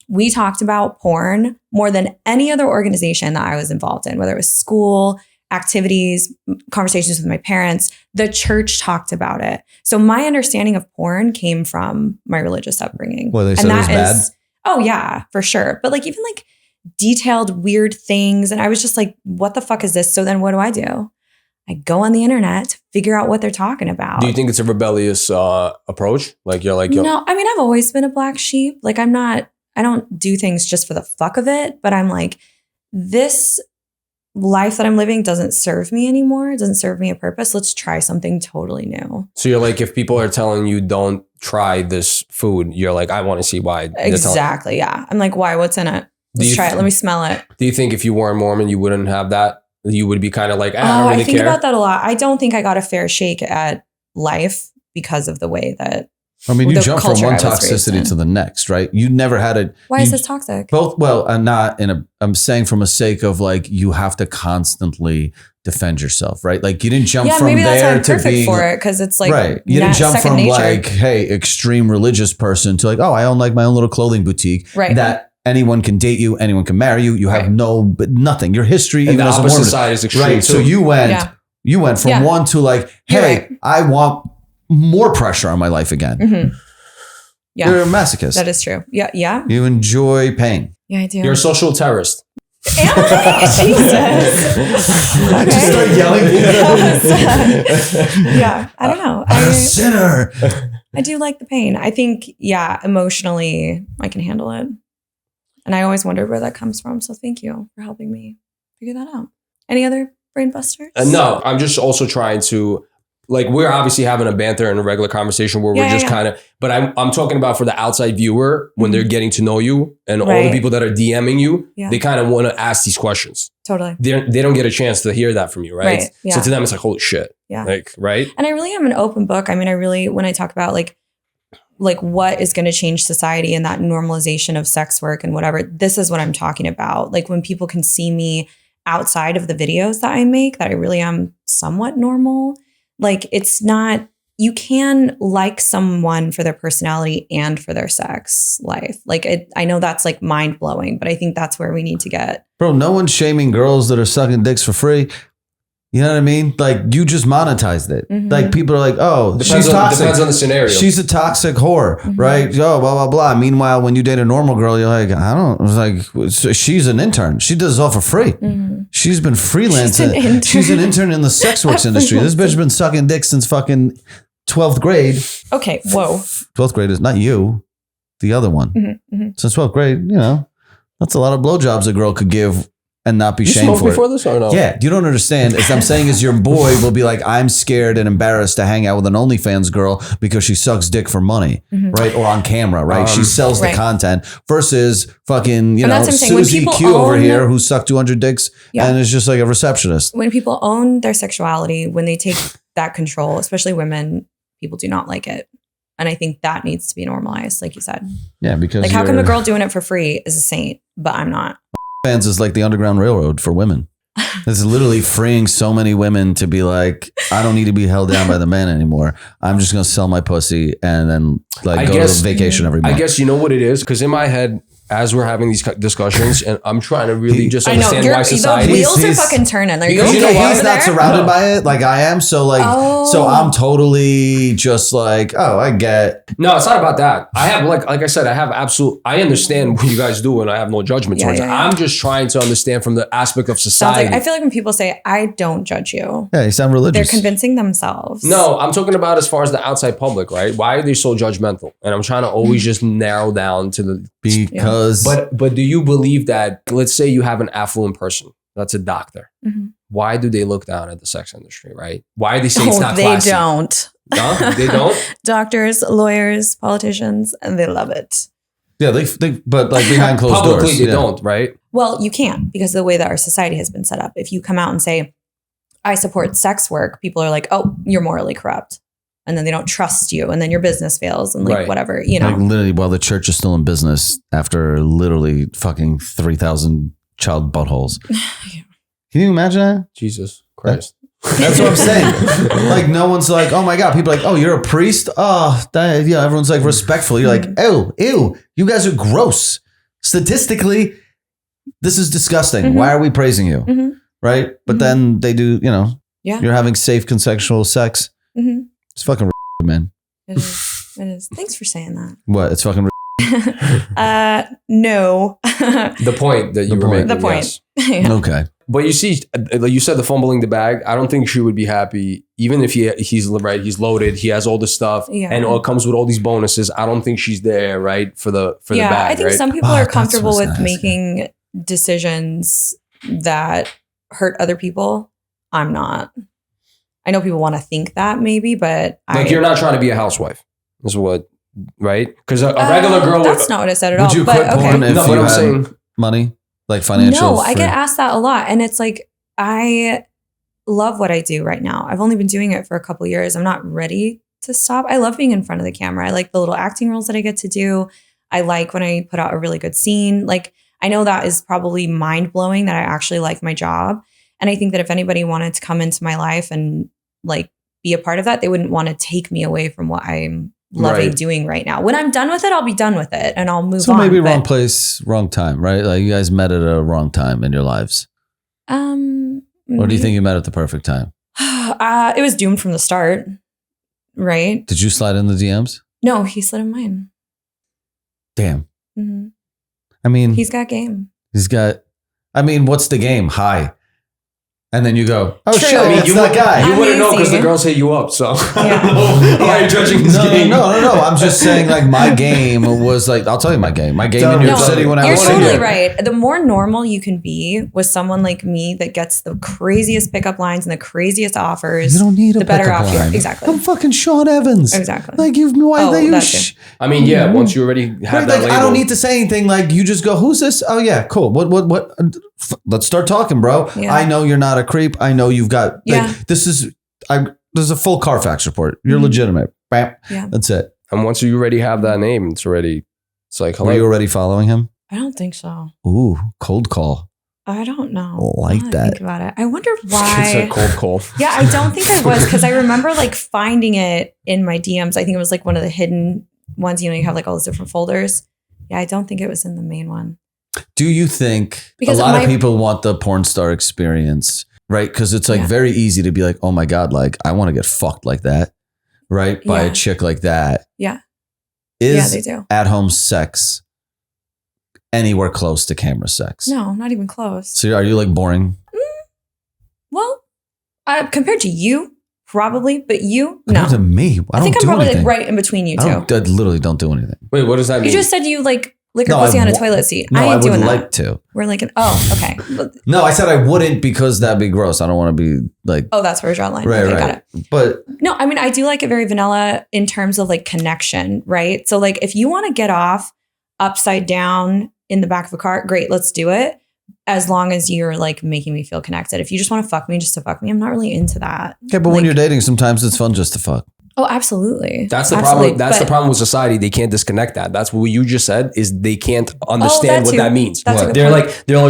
We talked about porn more than any other organization that I was involved in, whether it was school, activities, conversations with my parents. The church talked about it. So my understanding of porn came from my religious upbringing. Well, they said it was bad? Oh, yeah, for sure. But like even like detailed weird things. And I was just like, what the fuck is this? So then what do? I go on the internet to figure out what they're talking about. Do you think it's a rebellious approach? Like you're like, no, I mean, I've always been a black sheep. Like I don't do things just for the fuck of it, but I'm like, this life that I'm living doesn't serve me anymore. It doesn't serve me a purpose. Let's try something totally new. So you're like, if people are telling you don't try this food, you're like, I want to see why. Exactly. Yeah. I'm like, why? What's in it? Let's try it. Let me smell it. Do you think if you weren't Mormon, you wouldn't have that? You would be kind of like, I don't really care. I think about that a lot. I don't think I got a fair shake at life because of the way that. I mean, you jump from one toxicity to the next, right? You never had a. Why is this toxic? Both. Well, I'm saying from a sake of like, you have to constantly defend yourself, right? Like you didn't jump from maybe there that's why I'm to being for it because it's like right. You didn't jump from nature. Like, hey, extreme religious person to like, oh, I own like my own little clothing boutique. Right. That. Anyone can date you. Anyone can marry you. You have nothing. Your history, and even the opposite side is extreme. Right. Too. So you went from one to like, hey, I want more pressure on my life again. Yeah. You're a masochist. That is true. Yeah. Yeah. You enjoy pain. Yeah, I do. You're a social terrorist. Am I? Jesus. I just start yelling. Yeah. I don't know. I'm a sinner. I do like the pain. I think, emotionally, I can handle it. And I always wondered where that comes from. So thank you for helping me figure that out. Any other brain busters? No, I'm just also trying to, like, we're obviously having a banter and a regular conversation where we're just kind of, but I'm talking about for the outside viewer when they're getting to know you and all the people that are DMing you, they kind of want to ask these questions. Totally. They don't get a chance to hear that from you, right? Yeah. So to them, it's like, holy shit. Yeah. Like, right? And I really am an open book. I mean, I really, when I talk about like what is going to change society and that normalization of sex work and whatever, this is what I'm talking about. Like when people can see me outside of the videos that I make, that I really am somewhat normal. Like it's not, you can like someone for their personality and for their sex life. Like I know that's like mind blowing, but I think that's where we need to get. Bro, no one's shaming girls that are sucking dicks for free. You know what I mean? Like you just monetized it. Like people are like, oh, she's toxic. Depends on the scenario. She's a toxic whore, right? Oh, blah, blah, blah. Meanwhile, when you date a normal girl, you're like, I don't, it's like, she's an intern. She does it all for free. She's been freelancing. She's an intern in the sex works industry. This bitch has been sucking dick since fucking 12th grade. Okay, whoa. 12th grade is not you, the other one. Since 12th grade, you know, that's a lot of blowjobs a girl could give and not be shamed for it. Before this or no? Yeah, you don't understand. As I'm saying is your boy will be like, I'm scared and embarrassed to hang out with an OnlyFans girl because she sucks dick for money, right? Or on camera, right? She sells the content versus fucking, you know, Susie Q over here who sucked 200 dicks and is just like a receptionist. When people own their sexuality, when they take that control, especially women, people do not like it. And I think that needs to be normalized, like you said. Yeah, because like how come a girl doing it for free is a saint, but I'm not? Fans is like the Underground Railroad for women. It's literally freeing so many women to be like, I don't need to be held down by the men anymore. I'm just going to sell my pussy and then like go to vacation every month. I guess you know what it is? Because in my head, as we're having these discussions and I'm trying to really just understand why society. The wheels are fucking turning. Are you okay? You know he's not surrounded by it like I am. So like, so I'm totally just like, oh, I get. No, it's not about that. I have like I said, I understand what you guys do and I have no judgment towards it. I'm just trying to understand from the aspect of society. I feel like when people say, I don't judge you. Yeah, you sound religious. They're convincing themselves. No, I'm talking about as far as the outside public, right? Why are they so judgmental? And I'm trying to always just narrow down to the. Because. But do you believe that, let's say you have an affluent person that's a doctor. Why do they look down at the sex industry, right? Why do they say it's not classy? They don't. No, they don't? Doctors, lawyers, politicians, and they love it. Yeah, they but like behind closed Publicly, doors. They don't, right? Well, you can't because of the way that our society has been set up. If you come out and say, I support sex work, people are like, oh, you're morally corrupt. And then they don't trust you. And then your business fails and like whatever, you know. Like literally while the church is still in business after literally fucking 3,000 child buttholes. Can you imagine that? Jesus Christ. That's what I'm saying. Like no one's like, oh my God. People are like, oh, you're a priest? Oh, yeah. Everyone's like respectful. You're like, ew, you guys are gross. Statistically, this is disgusting. Why are we praising you? Right? But then they do, you know, you're having safe consensual sex. It's fucking man. It is. It is. Thanks for saying that. What? It's fucking no. The point that you were making. The point. Yes. Okay. But you see, like you said, the fumbling the bag. I don't think she would be happy, even if he's right. He's loaded. He has all this stuff, and it comes with all these bonuses. I don't think she's there, right, for the bag. I think right? some people are comfortable with making decisions that hurt other people. I'm not. I know people want to think that maybe, but you're not trying to be a housewife. Is what, right? Because a regular girl. That's not what I said at all. Would you quit porn if you had saying money? Like financial? No, I get asked that a lot. And it's like, I love what I do right now. I've only been doing it for a couple of years. I'm not ready to stop. I love being in front of the camera. I like the little acting roles that I get to do. I like when I put out a really good scene. Like, I know that is probably mind blowing that I actually like my job. And I think that if anybody wanted to come into my life and like be a part of that, they wouldn't want to take me away from what I'm loving doing right now. When I'm done with it, I'll be done with it and I'll move on. So maybe wrong place, wrong time, right? Like you guys met at a wrong time in your lives. Or do you think you met at the perfect time? It was doomed from the start, right? Did you slide in the DMs? No, he slid in mine. Damn. I mean, he's got game. I mean, what's the game? Hi. And then you go, oh True. shit, I mean, it's you that guy. You wouldn't know Amazing. because the girls hit you up. So Yeah. why are you judging his game? No. I'm just saying, like, my game was like, I'll tell you my game. My game in New York City when I You're was totally single. right. The more normal you can be with someone like me that gets the craziest pickup lines and the craziest offers, You don't need a the better pickup off you are. line. Exactly. I'm fucking Sean Evans. Exactly. Like, why Oh, they that use. too. I mean, yeah. Once you already have Right, that like, label, I don't need to say anything. Like, you just go, who's this? Oh yeah, cool. What? Let's start talking, bro. Yeah. I know you're not a creep. I know you've got. Like, this is a full Carfax report. You're legitimate. Bam. Yeah. That's it. And once you already have that name, it's like, hello. Were you already following him? I don't think so. Ooh, cold call. I don't know. Like Now I that. Think about it. I wonder It's why. a cold call. Yeah, I don't think I was because I remember like finding it in my DMs. I think it was like one of the hidden ones. You have like all those different folders. Yeah, I don't think it was in the main one. Do you think Because a lot of people want the porn star experience, right? Because it's like very easy to be like, oh my God, like I want to get fucked like that, right? By a chick like that. Yeah. Is they do. at-home sex anywhere close to camera sex? No, not even close. So are you like boring? Well, compared to you, probably, but you, no. Compared to me, I think don't I'm do probably anything. like right in between you I two. literally don't do anything. Wait, what does that mean? You just said you like lick your No, pussy I on a wa- toilet seat. No, I I ain't would doing like that. to. We're like, okay. No, I said I wouldn't because that'd be gross. I don't want to be like. Oh, that's where we draw the line. Right, Okay, right. got it. But No, I mean, I do like it very vanilla in terms of like connection, right? So like if you want to get off upside down in the back of a car, great, let's do it. As long as you're like making me feel connected. If you just want to fuck me just to fuck me, I'm not really into that. okay, but when you're dating, sometimes it's fun just to fuck. Oh, absolutely. That's the Absolutely. problem. That's the But- problem with society. They can't disconnect that. That's what you just said. Is they can't understand what too. that means. That's a good They're point.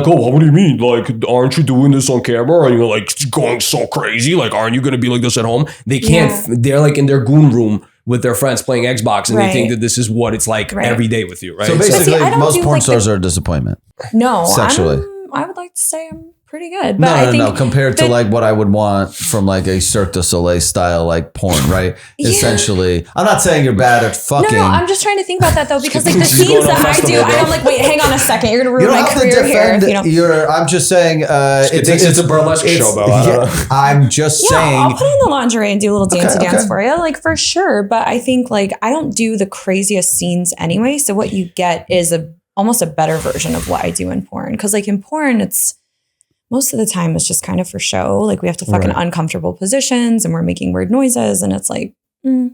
like, oh, what do you mean? Like, aren't you doing this on camera? Are you like going so crazy? Like, aren't you going to be like this at home? They can't. Yeah. They're like in their goon room with their friends playing Xbox, and they Right. think that this is what it's like Right. every day with you, right? So But basically, see, I don't most do, porn like, stars are a disappointment. No, Sexually. I would like to say I'm pretty good. But I think No. Compared to that- like what I would want from like a Cirque du Soleil style like porn, right? Yeah. Essentially, I'm not saying you're bad at fucking. No, I'm just trying to think about that though, because like the She's scenes going on that I festival, do, bro. I'm like, wait, hang on a second, you're gonna you ruin don't my have to career here. defend If you know. your. I'm just saying. It's a burlesque show, bro. I don't know. I'm just Yeah, saying. I'll put on the lingerie and do a little dancey Okay, dance okay. for you, like for sure. But I think like I don't do the craziest scenes anyway. So what you get is almost a better version of what I do in porn. Because like in porn, it's most of the time it's just kind of for show. Like we have to fuck in Right. uncomfortable positions and we're making weird noises, and it's like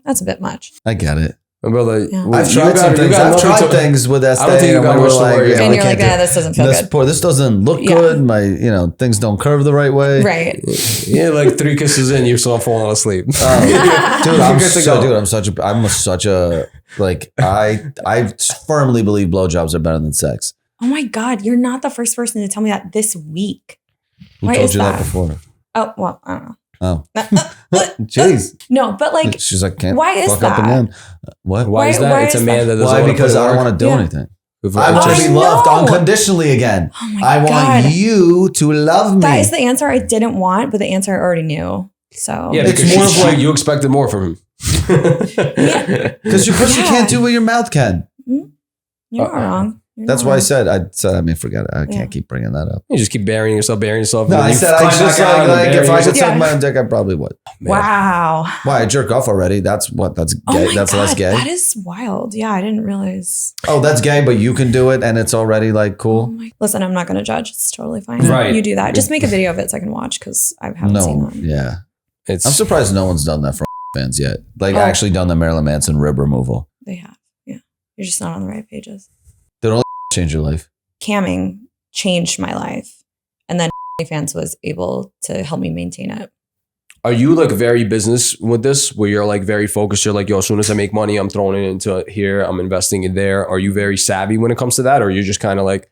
that's a bit much. I get it. Brother, Yeah. I've tried some things. I've tried things with that. I don't think you got much to worry about. And you're like, this doesn't feel good. This doesn't look Yeah. good. My, things don't curve the right way. Right. Yeah, like 3 kisses in, you're still falling asleep. Dude, I'm Good to go. such a like I firmly believe blowjobs are better than sex. Oh my God, you're not the first person to tell me that this week. Who Why told is you that that? before? Oh, well, I don't know. Oh, jeez. No, but like, She's like, can't why is fuck up that? again. What? Why is that? why It's a is man that doesn't Why? want Because to put I don't work. want to do Yeah. anything. Before I want to just- be loved know. unconditionally again. oh my I God. want you to love me. That is the answer I didn't want, but the answer I already knew. So Yeah, It's because more of like- you expected more from him. Because your pussy Yeah. can't do what your mouth can. you're not wrong. You're That's not why I wrong. said, I mean, forget it. I Yeah. can't keep bringing that up. You just keep burying yourself. No, and I then you said I climb just back out and like if bury I could yourself. suck my own dick, I probably would. Wow. Why? I jerk off already. That's what? That's gay. Oh my That's God, less gay. that is wild. Yeah, I didn't realize. Oh, that's gay, but you can do it and it's already like Oh cool. my, listen, I'm not going to judge. It's totally fine. Right. You do that. Just make a video of it so I can watch because I haven't seen No, that. yeah. It's I'm surprised no one's done that for fans yet. Like Oh. actually done the Marilyn Manson rib removal. They have. Yeah. You're just not on the right pages. Change your life. Camming changed my life. And then OnlyFans was able to help me maintain it. Are you like very business with this where you're like very focused? You're like, yo, as soon as I make money, I'm throwing it into here. I'm investing it there. Are you very savvy when it comes to that? Or you're just kind of like,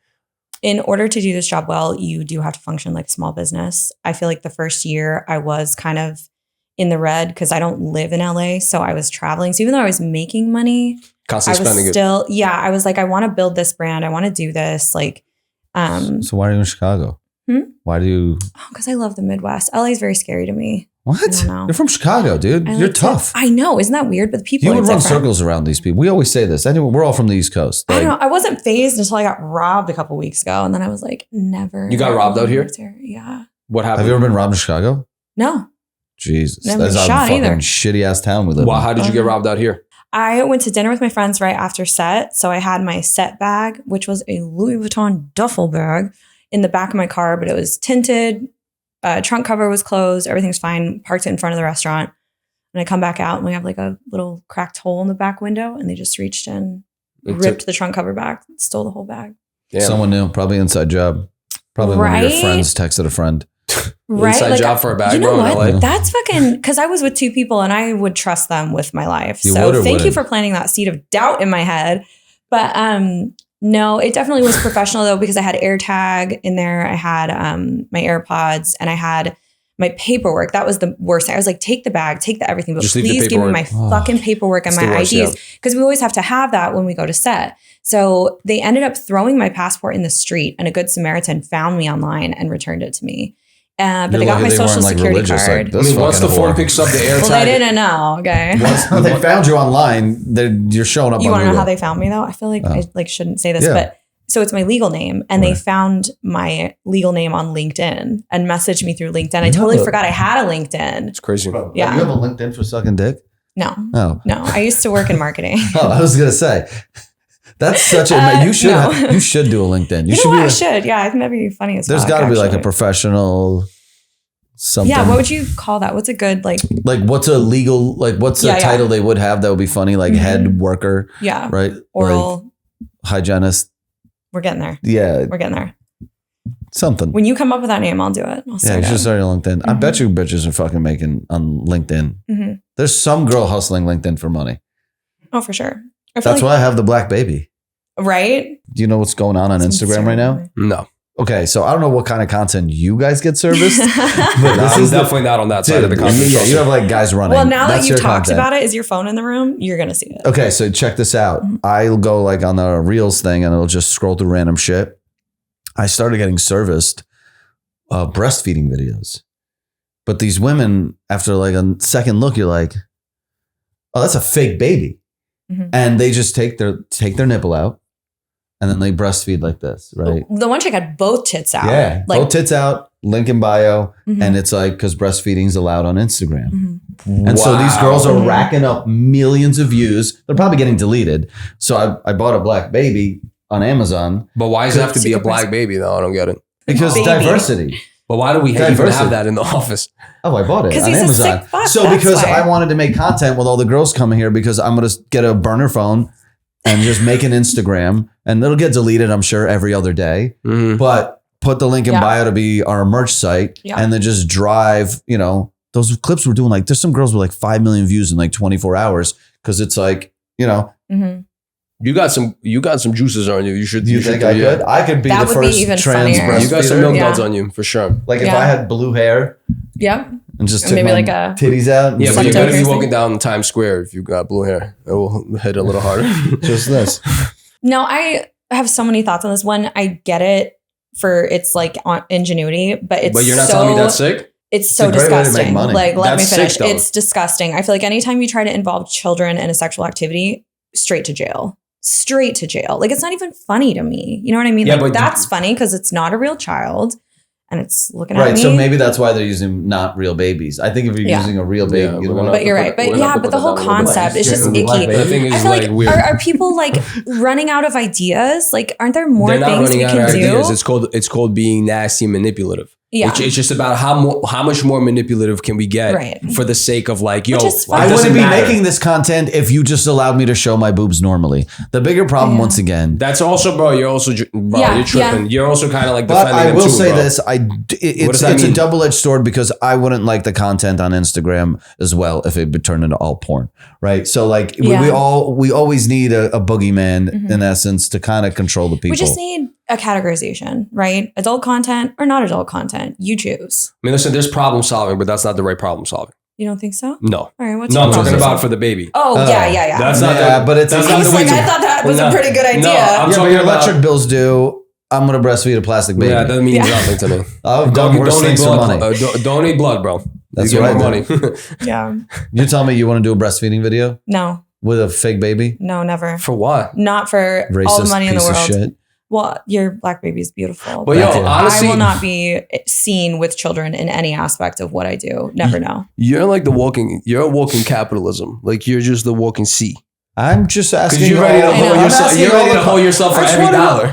In order to do this job well, you do have to function like a small business. I feel like the first year I was kind of in the red because I don't live in LA. So I was traveling. So even though I was making money, constantly I was spending still, I was like, I want to build this brand. I want to do this. Like, So why are you in Chicago? Why do you? because I love the Midwest. LA is very scary to me. What? I don't know. You're from Chicago, dude. I You're like to- tough. I know. Isn't that weird? But the people You are would run different. circles around these people. We always say this. Anyway, we're all from the East Coast. I Like, don't know. I wasn't phased until I got robbed a couple weeks ago. And then I was like, never. You got robbed out here? Yeah. What happened? Have you ever been robbed in Chicago? No. Jesus. Never That's been a shot fucking either. shitty ass town we live Wow, in. how did you get robbed out here? I went to dinner with my friends right after set. So I had my set bag, which was a Louis Vuitton duffel bag, in the back of my car, but it was tinted. Trunk cover was closed. Everything's fine. Parked it in front of the restaurant. And I come back out and we have like a little cracked hole in the back window. And they just reached in, ripped the trunk cover back, stole the whole bag. Damn. Someone knew. Probably inside job. Probably one of your friends texted a friend. Right? Inside job for a bag. You know what? LA. That's fucking, because I was with two people and I would trust them with my life. You so would or thank you wouldn't? for planting that seed of doubt in my head. But no, it definitely was professional though, because I had AirTag in there. I had my AirPods and I had my paperwork. That was the worst thing. I was like, take the bag, take the everything, but Just leave the please give me my paperwork. fucking paperwork and It's the my worst, IDs. Because we always have to have that when we go to set. So they ended up throwing my passport in the street and a good Samaritan found me online and returned it to me. But You're they got lucky my they social weren't, like, security religious, card. like this. I mean, once the fucking phone whore. picks up the AirTag. Well, they didn't know. Okay. Once they found you online, you're showing up You on want to know Google. how they found me though? I feel like I like shouldn't say this, Yeah. but so it's my legal name and they Right. found my legal name on LinkedIn and messaged me through LinkedIn. I totally forgot I had a LinkedIn. It's crazy. Yeah. You have a LinkedIn for sucking dick? No, Oh. no. I used to work in marketing. Oh, I was gonna say. That's such a you should no. you should do a LinkedIn. You know should what? be I like- should. Yeah, I think that'd be funny as There's fuck, got to be like a actually. professional something. Yeah, what would you call that? What's a good like? what's a legal what's a Yeah, yeah. title they would have that would be funny, like Mhm. head worker, Yeah, right? oral. Like hygienist. We're getting there. Yeah, We're getting there. something. When you come up with that name, I'll do it. I'll Yeah, start you should it. start on LinkedIn. I Mhm. bet you bitches are fucking making on LinkedIn. Mhm. There's some girl hustling LinkedIn for money. Oh, for sure. I feel That's like, why I have the black baby. right? Do you know what's going on Instagram right now? No. Okay, so I don't know what kind of content you guys get serviced, but No, this I'm is definitely not on that side of the conversation. Yeah, you have like guys running. Well, now that That's you've your talked content. about it, is your phone in the room? You're gonna see it. Okay, so check this out. Mhm. I'll go like on the Reels thing and it'll just scroll through random shit. I started getting serviced breastfeeding videos. But these women, after like a second look, you're like, oh, that's a fake baby. Mhm. And they just take their nipple out and then they breastfeed like this, right? The one chick had both tits out. Yeah. Like, Both tits out, link in bio. mhm, And it's like, because breastfeeding's allowed on Instagram. mhm. And so these Wow. girls are Mhm. racking up millions of views. They're probably getting deleted. So I bought a black baby on Amazon But why does it have to be a Super black baby though? I don't get it. because Baby. diversity. But why do we even Diversity. have that in the office? Oh, I bought it 'Cause on he's a Amazon. sick fuck, So that's because why. I wanted to make content with all the girls coming here because I'm going to get a burner phone and just make an Instagram and it'll get deleted, I'm sure, every other day. Mhm. But put the link in Yeah. bio to be our merch site Yeah. and then just drive, those clips we're doing like there's some girls with like 5 million views in like 24 hours because it's like, Mhm. You got some juices on you. You should. do you think I could? I could be That the would be first even trans funnier. You got some breastfeeder. milk Yeah. duds on you for sure. Like if Yeah. I had blue hair Yep. and just Or took maybe my like a- titties out. And Yeah, just but you Septum got to be piercing. walking down Times Square if you got blue hair. It will hit a little harder. just this. No, I have so many thoughts on this one. I get it for its like ingenuity, but it's But you're not so, telling me that's sick. It's so a great way to make disgusting. money. Like, let That's me finish. sick, though. It's disgusting. I feel like anytime you try to involve children in a sexual activity, straight to jail. Straight to jail. Like, it's not even funny to me. You know what I mean? Yeah, like, but that's funny because it's not a real child and it's looking at Right. me. So maybe that's why they're using not real babies. I think if you're Yeah. using a real baby, Yeah, you we're don't gonna- want But you're right. We're But gonna yeah, have to but the put whole that down a little bit. concept, it's just Yeah, icky. black But the thing I is feel like like, weird. are people like running out of ideas? Like, aren't there more They're not things we running out can of ideas. do? It's called being nasty and manipulative. Yeah. It's just about how much more manipulative can we get Right. for the sake of like, yo, Which is fine. I it doesn't wouldn't be matter. making this content if you just allowed me to show my boobs normally. The bigger problem, Yeah. once again, That's also, bro. You're also, bro. Yeah, You're tripping. yeah. You're also kind of like but defending I them will too, say bro. this: it's that a mean? double-edged sword because I wouldn't like the content on Instagram as well if it would turn into all porn, right? So like Yeah. we always need a boogeyman Mhm. in essence to kind of control the people. We just need a categorization, right? Adult content or not adult content. You choose. I mean, listen, there's problem solving, but that's not the right problem solving. You don't think so? No. All right. What's No, your I'm talking problem? about for the baby. Oh, yeah. That's not Yeah, the, but it's- that's I not was the like, way to- I thought that was No. a pretty good idea. No, I'm yeah, but talking your about- electric bills do. I'm gonna breastfeed a plastic baby. Yeah, that means Yeah. nothing to me. I've done worse Don't things need for blood. money. Don't need blood, bro. That's you what get I more do. money. Yeah. You tell me you want to do a breastfeeding video No, with a fake baby? never. For what? Not for Racist all the money in the piece of world. shit. Well, your black baby is beautiful. But yo, honestly, I will not be seen with children in any aspect of what I do. Never know. You're like you're a walking capitalism. Like you're just the walking sea. I'm just asking you're ready to hold yourself for every dollar.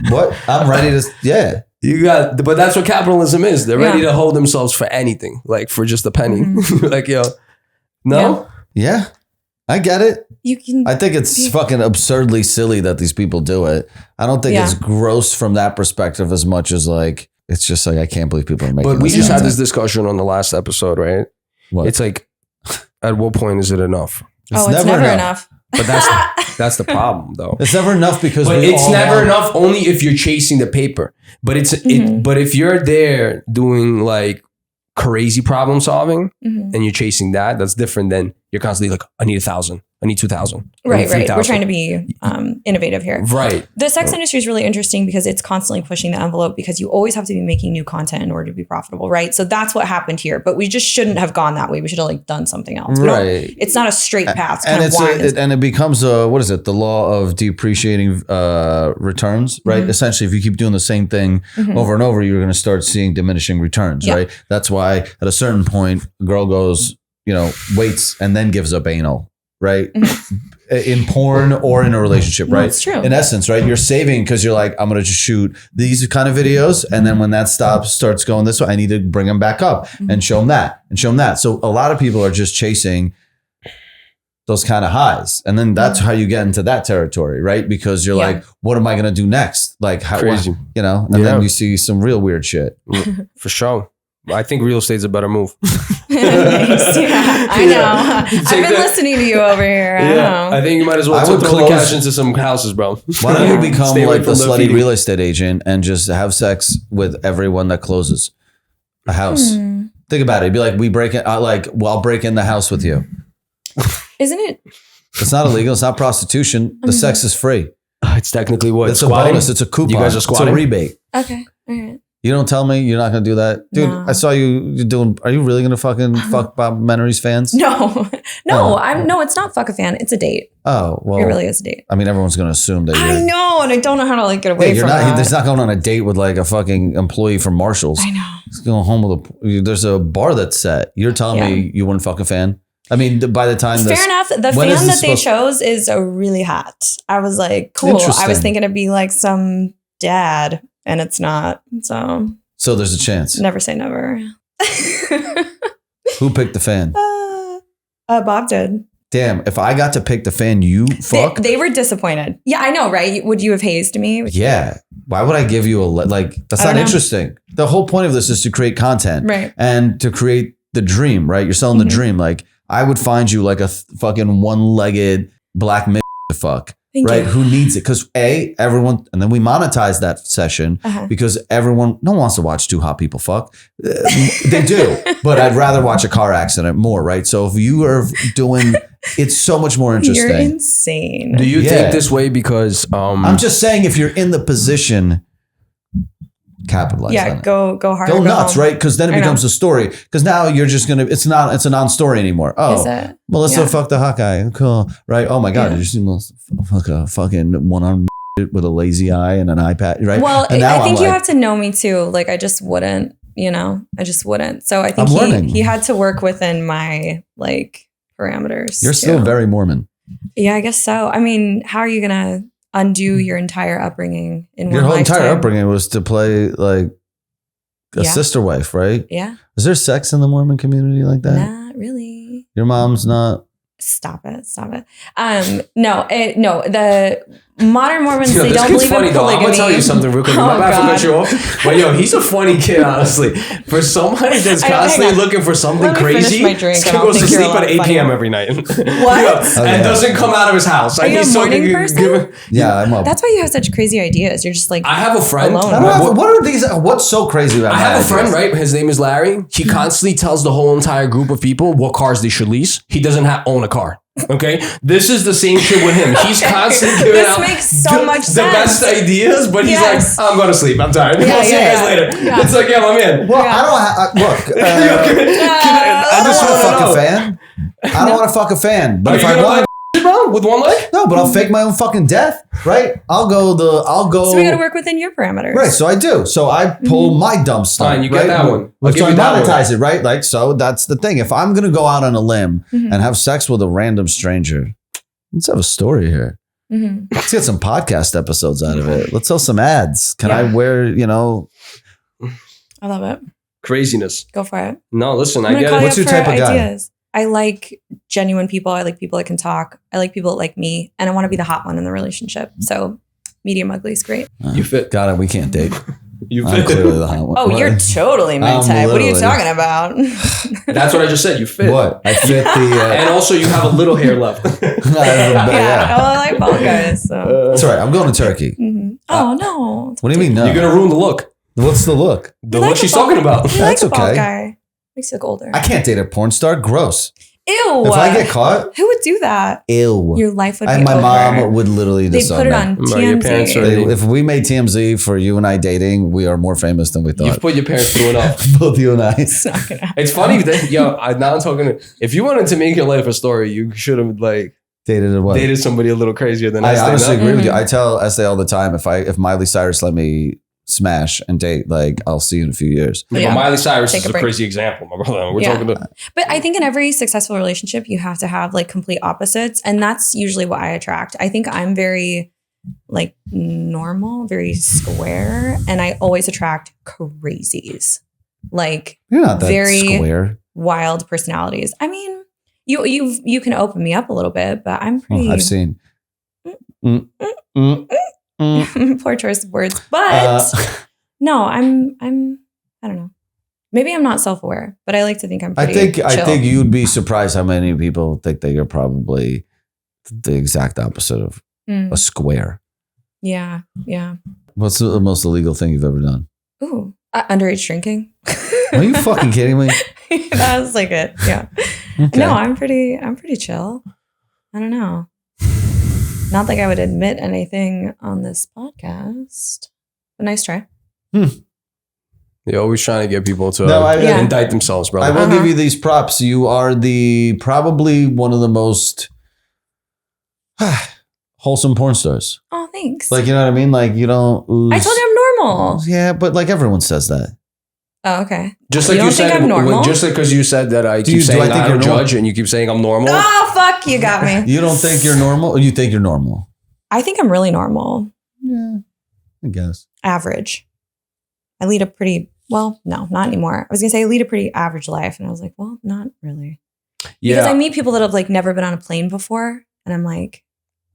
What? I'm ready to, yeah. But that's what capitalism is. They're ready to hold themselves for anything, like for just a penny. Like, yo, no? Yeah. I get it. I think it's fucking absurdly silly that these people do it. I don't think it's gross from that perspective as much as like, it's just like, I can't believe people are making But we this just content. had this discussion on the last episode, right? What? It's like, at what point is it enough? It's never enough. But that's the problem, though. It's never enough because it's never enough only if you're chasing the paper. But but if you're there doing like crazy problem solving and you're chasing that's different than you're constantly like, I need 1,000. I need 2,000. Right. We're trying to be innovative here. Right. The sex industry is really interesting because it's constantly pushing the envelope because you always have to be making new content in order to be profitable, right? So that's what happened here. But we just shouldn't have gone that way. We should have like done something else. Right. It's not a straight path. And it becomes what is it? The law of depreciating returns, right? Essentially, if you keep doing the same thing over and over, you're going to start seeing diminishing returns, right? That's why at a certain point, a girl goes, waits and then gives up anal. Right. In porn or in a relationship. Right. That's true. In essence, right. You're saving because you're like, I'm going to just shoot these kind of videos. And then when that starts going this way, I need to bring them back up and show them that and show them that. So a lot of people are just chasing those kind of highs. And then that's how you get into that territory. Right. Because you're like, what am I going to do next? Like how, crazy, and then you see some real weird shit. For sure. I think real estate's a better move. Nice. Yeah, I know. I've been listening to you over here. I think you might as well throw the cash into some houses, bro. Why don't you become like the slutty real estate agent and just have sex with everyone that closes a house? Think about it. It'd be like, I'll break in the house with you. Isn't it? It's not illegal. It's not prostitution. The sex is free. It's technically what? It's a bonus. It's a coupon. You guys are squatting? It's a rebate. Okay. All right. You don't tell me you're not going to do that? Dude, no. I saw you doing, are you really going to fucking fuck Bob Menery's fans? No, it's not fuck a fan. It's a date. Oh, well. It really is a date. I mean, everyone's going to assume that I know, and I don't know how to like get away from that. He's not going on a date with like a fucking employee from Marshall's. I know. He's going home with there's a bar that's set. You're telling me you wouldn't fuck a fan? I mean, by the time fair enough. The fan that they chose is really hot. I was like, cool. I was thinking it'd be like some dad, and it's not. So there's a chance. Never say never. Who picked the fan? Bob did. Damn, if I got to pick the fan, you fuck? They were disappointed. Yeah, I know, right? Would you have hazed me? Yeah. Why would I give you that's not interesting. The whole point of this is to create content. Right. And to create the dream, right? You're selling the dream. Like, I would find you like a fucking one-legged black man to fuck. Thank you. Who needs it? Because everyone, and then we monetize that session because no one wants to watch two hot people fuck. They do, but I'd rather watch a car accident more, right? So if you are doing, it's so much more interesting. You're insane. Do you think this way because I'm just saying if you're in the position, capitalize on it. Go hard. Go nuts, right? Because then it becomes a story. Because now you're just gonna. It's a non-story anymore. Oh, Melissa fucked a hot guy. Cool, right? Oh my god, did you see Melissa fuck a fucking one-armed with a lazy eye and an iPad, right? Well, I think you have to know me too. Like I just wouldn't. I just wouldn't. So I think he had to work within my like parameters. You're still very Mormon. Yeah, I guess so. I mean, how are you gonna undo your entire upbringing in one lifetime? Your whole entire upbringing was to play like a sister wife, right? Yeah. Is there sex in the Mormon community like that? Not really. Your mom's not. Stop it. No, the modern Mormons, they don't believe in polygamy. I'm going to tell you something real quick. My bad for cutting you off. But he's a funny kid, honestly. For somebody that's constantly looking for something crazy, he goes to sleep at 8 p.m. every night. What? And doesn't come out of his house. Are you a morning person? Yeah, I'm up. That's why you have such crazy ideas. You're just like, I have a friend. What's so crazy about I have a friend, right? His name is Larry. He constantly tells the whole entire group of people what cars they should lease. He doesn't own a car. Okay, this is the same shit with him. He's constantly giving out makes so much sense. The best ideas, but he's like, I'm going to sleep. I'm tired. I'll see you guys later. Yeah. It's like, my man. Well, I don't look. I just want to fuck a fan. I don't want to fuck a fan, but if I want, bro, with one leg? No, but I'll fake my own fucking death, right? I'll go. So we got to work within your parameters. Right, so I do. So I pull my dumb stuff. Fine, you get that one. I'll So give I you that monetize it, right? Like, so that's the thing. If I'm going to go out on a limb and have sex with a random stranger, let's have a story here. Let's get some podcast episodes out of it. Let's sell some ads. Can I wear, I love it. Craziness. Go for it. No, listen, I get it. What's your type of guy? I like genuine people. I like people that can talk. I like people that like me. And I want to be the hot one in the relationship. So medium ugly is great. You fit. Got it. We can't date. You I'm fit. clearly the hot one. Oh, you're totally my type. What are you talking about? That's what I just said. You fit. What? I fit the... and also you have a little hair left. Yeah. Oh, I like bald guys. So. That's right. I'm going to Turkey. Oh, no. What do you mean no? You're going to ruin the look. What's the look? The look she's talking about. That's like a bald okay. guy. Makes you look older. I can't date a porn star. Gross. Ew. If I get caught, who would do that? ew. Your life would be And my over. mom would literally They'd disown put it me. on Bro, your parents are- TMZ. If we made TMZ for you and I dating, we are more famous than we thought. You've put your parents through enough. Both you and I. It's not gonna happen. It's funny that, now I'm talking, if you wanted to make your life a story, you should have Dated a what? dated somebody a little crazier than I Estee, honestly no? agree with you. I tell Estee all the time, if Miley Cyrus let me smash and date, I'll see you in a few years. Yeah, but Miley Cyrus Take is a a break. crazy example, my brother. We're talking about. But I think in every successful relationship, you have to have complete opposites. And that's usually what I attract. I think I'm very normal, very square. And I always attract crazies. You're not that very square. wild personalities. I mean, you can open me up a little bit, but I'm pretty. I've seen. Poor choice of words. But no, I'm I don't know. Maybe I'm not self-aware, but I like to think I'm pretty chill. I think you'd be surprised how many people think that you're probably the exact opposite of a square. Yeah. What's the most illegal thing you've ever done? Ooh, underage drinking. Are you fucking kidding me? That was it. Yeah. Okay. No, I'm pretty chill. I don't know. Not like I would admit anything on this podcast, but nice try. You're always trying to get people to Yeah. indict themselves, brother. I will give you these props. You are probably one of the most wholesome porn stars. Oh, thanks. You know what I mean? You don't ooze. I told you I'm normal. Yeah, but everyone says that. Oh, okay. Just You like you don't think said, I'm normal? just because you said that I Do keep you- do saying I think I you're don't normal? judge and you keep saying I'm normal. Oh, fuck, you got me. You don't think you're normal? Or you think you're normal? I think I'm really normal. Yeah, I guess. Average. I lead a pretty, no, not anymore. I was going to say I lead a pretty average life. And I was like, well, not really. Because I meet people that have never been on a plane before. And I'm like,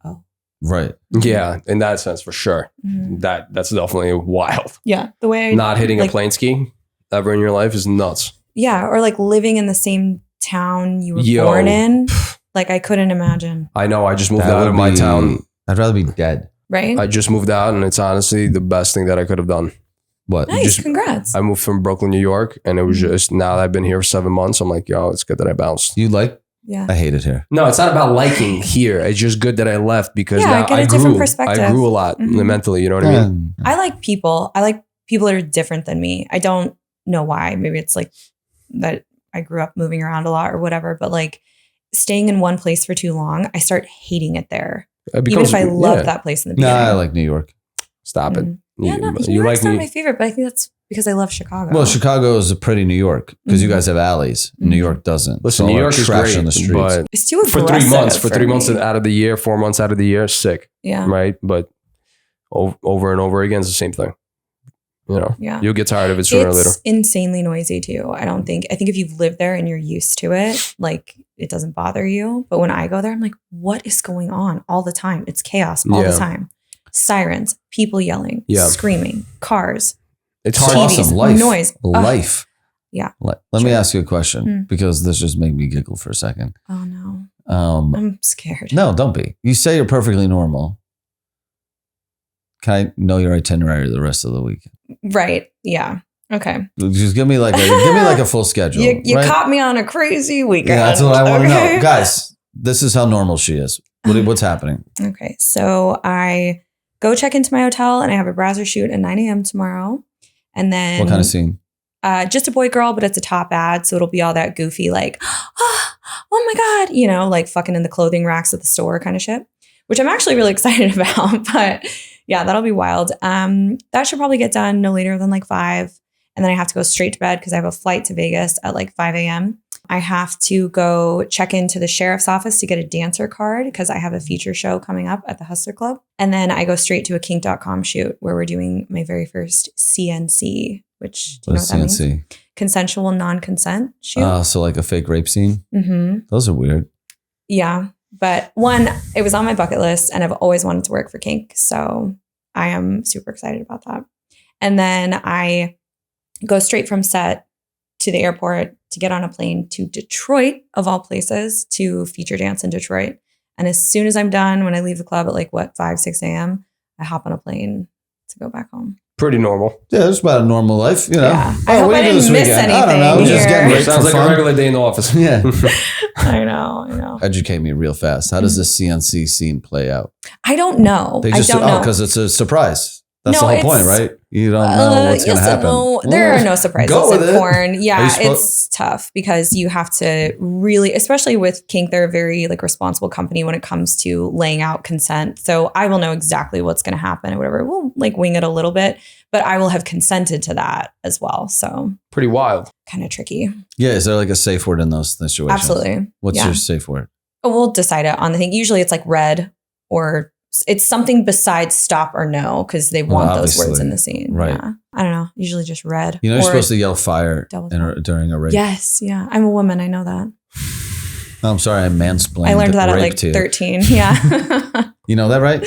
oh. Right. Yeah, in that sense, for sure. Mhm. That's definitely wild. Yeah. The way I Not hitting a plane ski ever in your life is nuts. Yeah. Or living in the same town you were Yo. born in. I couldn't imagine. I know. I just moved That out would of my be- town. I'd rather be dead. Right? I just moved out, and it's honestly the best thing that I could have done. What? Nice. Congrats. I moved from Brooklyn, New York, and it was just now that I've been here for 7 months. I'm like, yo, it's good that I bounced. You like? Yeah. I hate it here. No, it's not about liking here. It's just good that I left because Yeah, now get a I different grew. perspective. I grew a lot Mhm. mentally. You know what I mean? I like people. I like people that are different than me. I don't know why. Maybe it's that I grew up moving around a lot or whatever, but staying in one place for too long, I start hating it there. Even if I loved that place in the No, beginning. I like New York. Stop it. Yeah, no, New You York's like not me? my favorite, but I think that's because I love Chicago. Well, Chicago is a pretty New York because you Mhm. guys have alleys. Mhm. New York doesn't. Listen, It's New all York is trash great, on the streets. but it's too for aggressive 3 months, for 3 months me. out of the year, 4 months out of the year, sick, Yeah. right? But over and over again, it's the same thing. Yeah. You'll get tired of it sooner or later. It's insanely noisy too. I think if you've lived there and you're used to it, it doesn't bother you. But when I go there, I'm like, what is going on all the time? It's chaos all Yeah. the time. Sirens, people yelling, Yeah. screaming, cars, It's It's hard. TVs, awesome. Life. noise. Life. Yeah. Let me Sure. ask you a question Mm. because this just made me giggle for a second. Oh no. Um, I'm scared. no, don't be. You say you're perfectly normal. Can I know your itinerary the rest of the week? Right. Yeah. Okay. Just give me a full schedule. You right? caught me on a crazy weekend. Yeah, that's what I want to Okay. know. Guys, this is how normal she is. What's happening? Okay. So I go check into my hotel and I have a browser shoot at 9 a.m. tomorrow. And then What kind of scene? Just a boy girl, but it's a top ad. So it'll be all that goofy, oh oh my God, you know, like fucking in the clothing racks at the store kind of shit, which I'm actually really excited about. But yeah, that'll be wild. That should probably get done no later than like 5. And then I have to go straight to bed because I have a flight to Vegas at like 5 a.m. I have to go check into the sheriff's office to get a dancer card because I have a feature show coming up at the Hustler Club. And then I go straight to a kink.com shoot where we're doing my very first CNC, which, do you know what that means? Consensual non-consent shoot. Oh, so like a fake rape scene? Mm-hmm. Those are weird. Yeah. But one, it was on my bucket list and I've always wanted to work for kink. So I am super excited about that. And then I go straight from set to the airport to get on a plane to Detroit, of all places, to feature dance in Detroit. And as soon as I'm done, when I leave the club at like 5, 6 a.m., I hop on a plane to go back home. Pretty normal. Yeah, it's about a normal life, you know. Yeah. I hope I didn't miss anything. I don't know. Just getting raped Sounds like fun. a regular day in the office. Yeah. I know. Educate me real fast. How does the CNC scene play out? I don't know. They just, I don't know. because it's a surprise. That's No, the whole point, right? You don't know what's going to happen. No, there are no surprises in porn. Yeah, Are you it's tough because you have to really, especially with kink, they're a very like responsible company when it comes to laying out consent. So I will know exactly what's going to happen or whatever. We'll like wing it a little bit, but I will have consented to that as well. So pretty wild. Kind of tricky. Yeah, is there like a safe word in those situations? Absolutely. What's your safe word? Oh, we'll decide it on the thing. Usually it's like red or it's something besides stop or no because they want those words in the scene. Right. Yeah. I don't know. Usually just red. You know, you're supposed to yell fire during a rape. Yes. Yeah. I'm a woman. I know that. Oh, I'm sorry. I mansplained. I learned that at like 13. Yeah. You know that, right?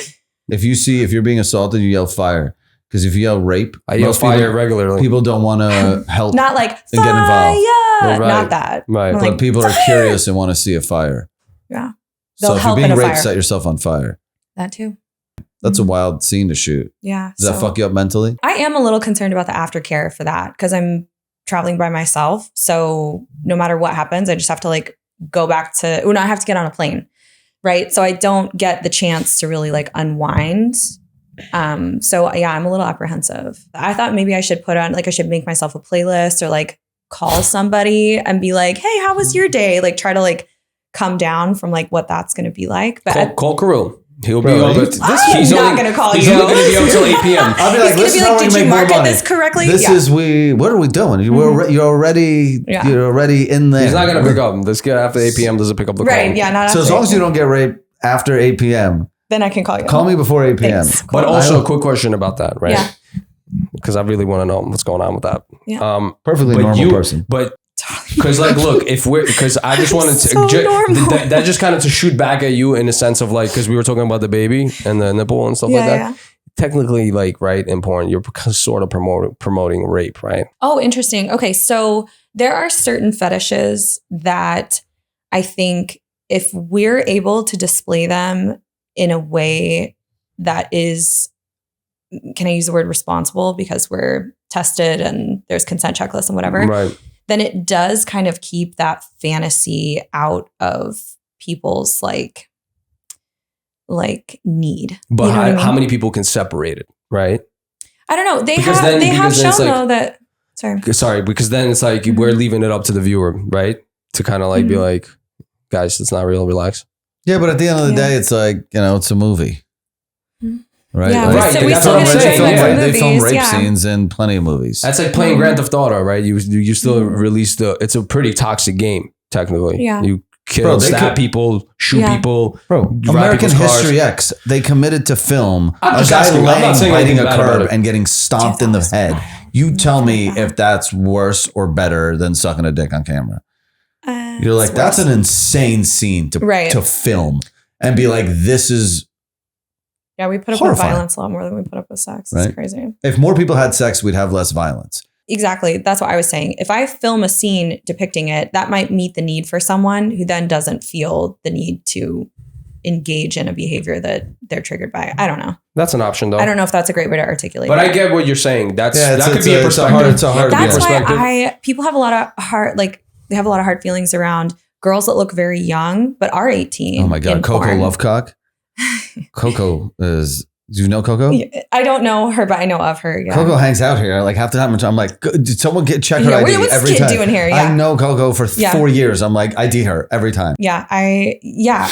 If you're being assaulted, you yell fire. Because if you yell rape, I yell fire regularly. People don't want to help. Not like and get involved. Right. Not that. Right. But like, people are curious and want to see a fire. Yeah. So if you're being raped, set yourself on fire. That too. That's a wild scene to shoot. Yeah. Does that fuck you up mentally? I am a little concerned about the aftercare for that because I'm traveling by myself. So no matter what happens, I just have to like go back to, I have to get on a plane. Right. So I don't get the chance to really like unwind. So yeah, I'm a little apprehensive. I thought maybe I should I should make myself a playlist or like call somebody and be like, hey, how was your day? Like try to like come down from like what that's going to be like. But call Karul. He'll be on. He's not going to call you. He's only going to be up until 8 p.m. I'll be like, he's going to be like, did you market this correctly? What are we doing? You're already in there. He's not going to pick up. This guy after 8 p.m. doesn't pick up the call. Right. Yeah. So as long as you don't get raped after 8 p.m. Then I can call you. Call me before 8 p.m. Thanks. But also a quick question about that, right? Yeah. Because I really want to know what's going on with that. Yeah. Perfectly normal person. But because like, look, because I just wanted to, that just kind of to shoot back at you in a sense of like, because we were talking about the baby and the nipple and stuff like that. Yeah. Technically, like, right, in porn, you're sort of promoting rape, right? Oh, interesting. Okay. So there are certain fetishes that I think if we're able to display them in a way that is, can I use the word responsible because we're tested and there's consent checklists and whatever, right? Then it does kind of keep that fantasy out of people's like need. But you know how many people can separate it, right? I don't know. They have shown though that, sorry, because then it's like we're leaving it up to the viewer, right? To kind of like be like, guys, it's not real, relax. Yeah, but at the end of the day, it's like, it's a movie. Right? Yeah, right. So we still get they film rape scenes in plenty of movies. That's like playing Grand Theft Auto, right? You still release it's a pretty toxic game, technically. Yeah. You kill, stab people, shoot people. Bro, American History X, they committed to film a guy laying, biting a curb and getting stomped in the head. You tell me if that's worse or better than sucking a dick on camera. You're like, that's an insane scene to film and be like, this is yeah, we put up with violence a lot more than we put up with sex. It's crazy. If more people had sex, we'd have less violence. Exactly. That's what I was saying. If I film a scene depicting it, that might meet the need for someone who then doesn't feel the need to engage in a behavior that they're triggered by. I don't know. That's an option though. I don't know if that's a great way to articulate but it. I get what you're saying. That could be a perspective. It's a hard That's why people have a lot of they have a lot of hard feelings around girls that look very young but are 18. Oh my God. Coco Lovecock. Coco is Do you know Coco? I don't know her, but I know of her. Yeah. Coco hangs out here. Like half the time I'm like, did someone check her ID what's every this kid time? doing here? Yeah. I know Coco for 4 years. I'm like, ID her every time. Yeah.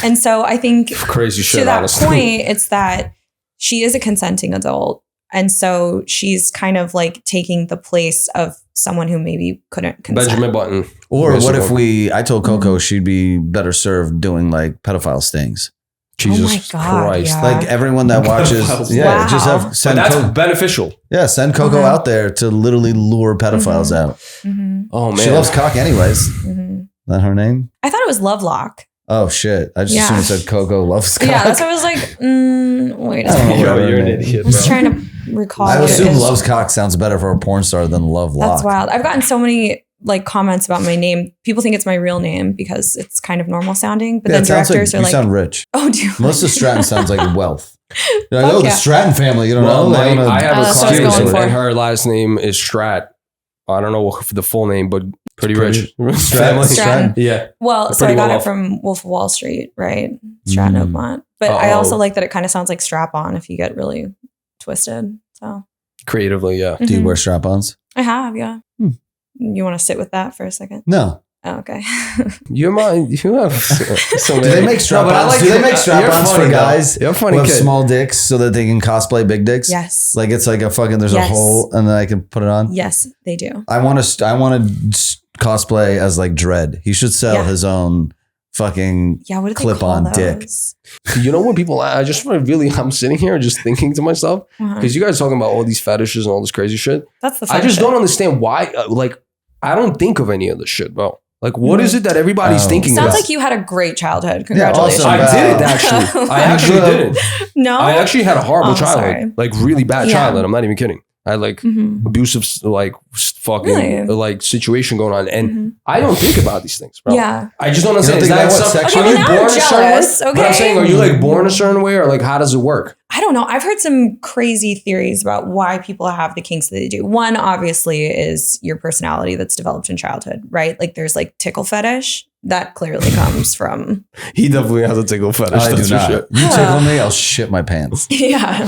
And so I think crazy shit, to that honestly. point, it's that she is a consenting adult. And so she's kind of like taking the place of someone who maybe couldn't consent. Benjamin Button. Or what if I told Coco she'd be better served doing like pedophile stings. Jesus Christ. Yeah. Like everyone that watches, just send that's beneficial. Yeah, send Coco out there to literally lure pedophiles out. Mm-hmm. Oh man, she loves cock anyways. That her name? I thought it was Lovelock. Oh shit! I just assumed it said Coco loves cock. Yeah, that's what I was like. Wait a second. You're an idiot. I was trying to recall. I assume loves cock sounds better for a porn star than Lovelock. That's wild. I've gotten so many like comments about my name. People think it's my real name because it's kind of normal sounding, but then directors are like, "You sound rich." Oh, dude. Melissa Stratton sounds like wealth. You're like, the Stratton family. You don't know. I have a cousin and her last name is Strat. I don't know the full name, but pretty rich. Stratton. Yeah. Well, so I got it from Wolf of Wall Street, right? Stratton Oakmont. But I also like that it kind of sounds like strap on if you get really twisted. So creatively, yeah. Do you wear strap-ons? I have, yeah. You want to sit with that for a second? No. Oh, okay. You have so do they make strap-ons? Do they make strap-ons for guys you're funny who have kid. small dicks so that they can cosplay big dicks? Yes. Like it's like a fucking there's a hole and then I can put it on. Yes, they do. I want to cosplay as like Dredd. He should sell his own fucking what clip-on dick. You know what people? I'm sitting here just thinking to myself because you guys are talking about all these fetishes and all this crazy shit. That's the. I just don't understand why. Like, I don't think of any of this shit, bro. Like, what is it that everybody's thinking Sounds about? like you had a great childhood. Congratulations. I did actually. I actually did. No, I actually had a horrible childhood, sorry. like really bad childhood. I'm not even kidding. I had like abusive, like fucking like situation going on, and I don't think about these things, bro. Yeah, I just don't understand. You don't think Is that about what are you sexually? born a certain way? Okay. But I'm saying, are you like born a certain way, or like how does it work? I don't know. I've heard some crazy theories about why people have the kinks that they do. One, obviously, is your personality that's developed in childhood, right? Like there's like tickle fetish. That clearly comes from. He definitely has a tickle fetish. I do not. You tickle me, I'll shit my pants. Yeah.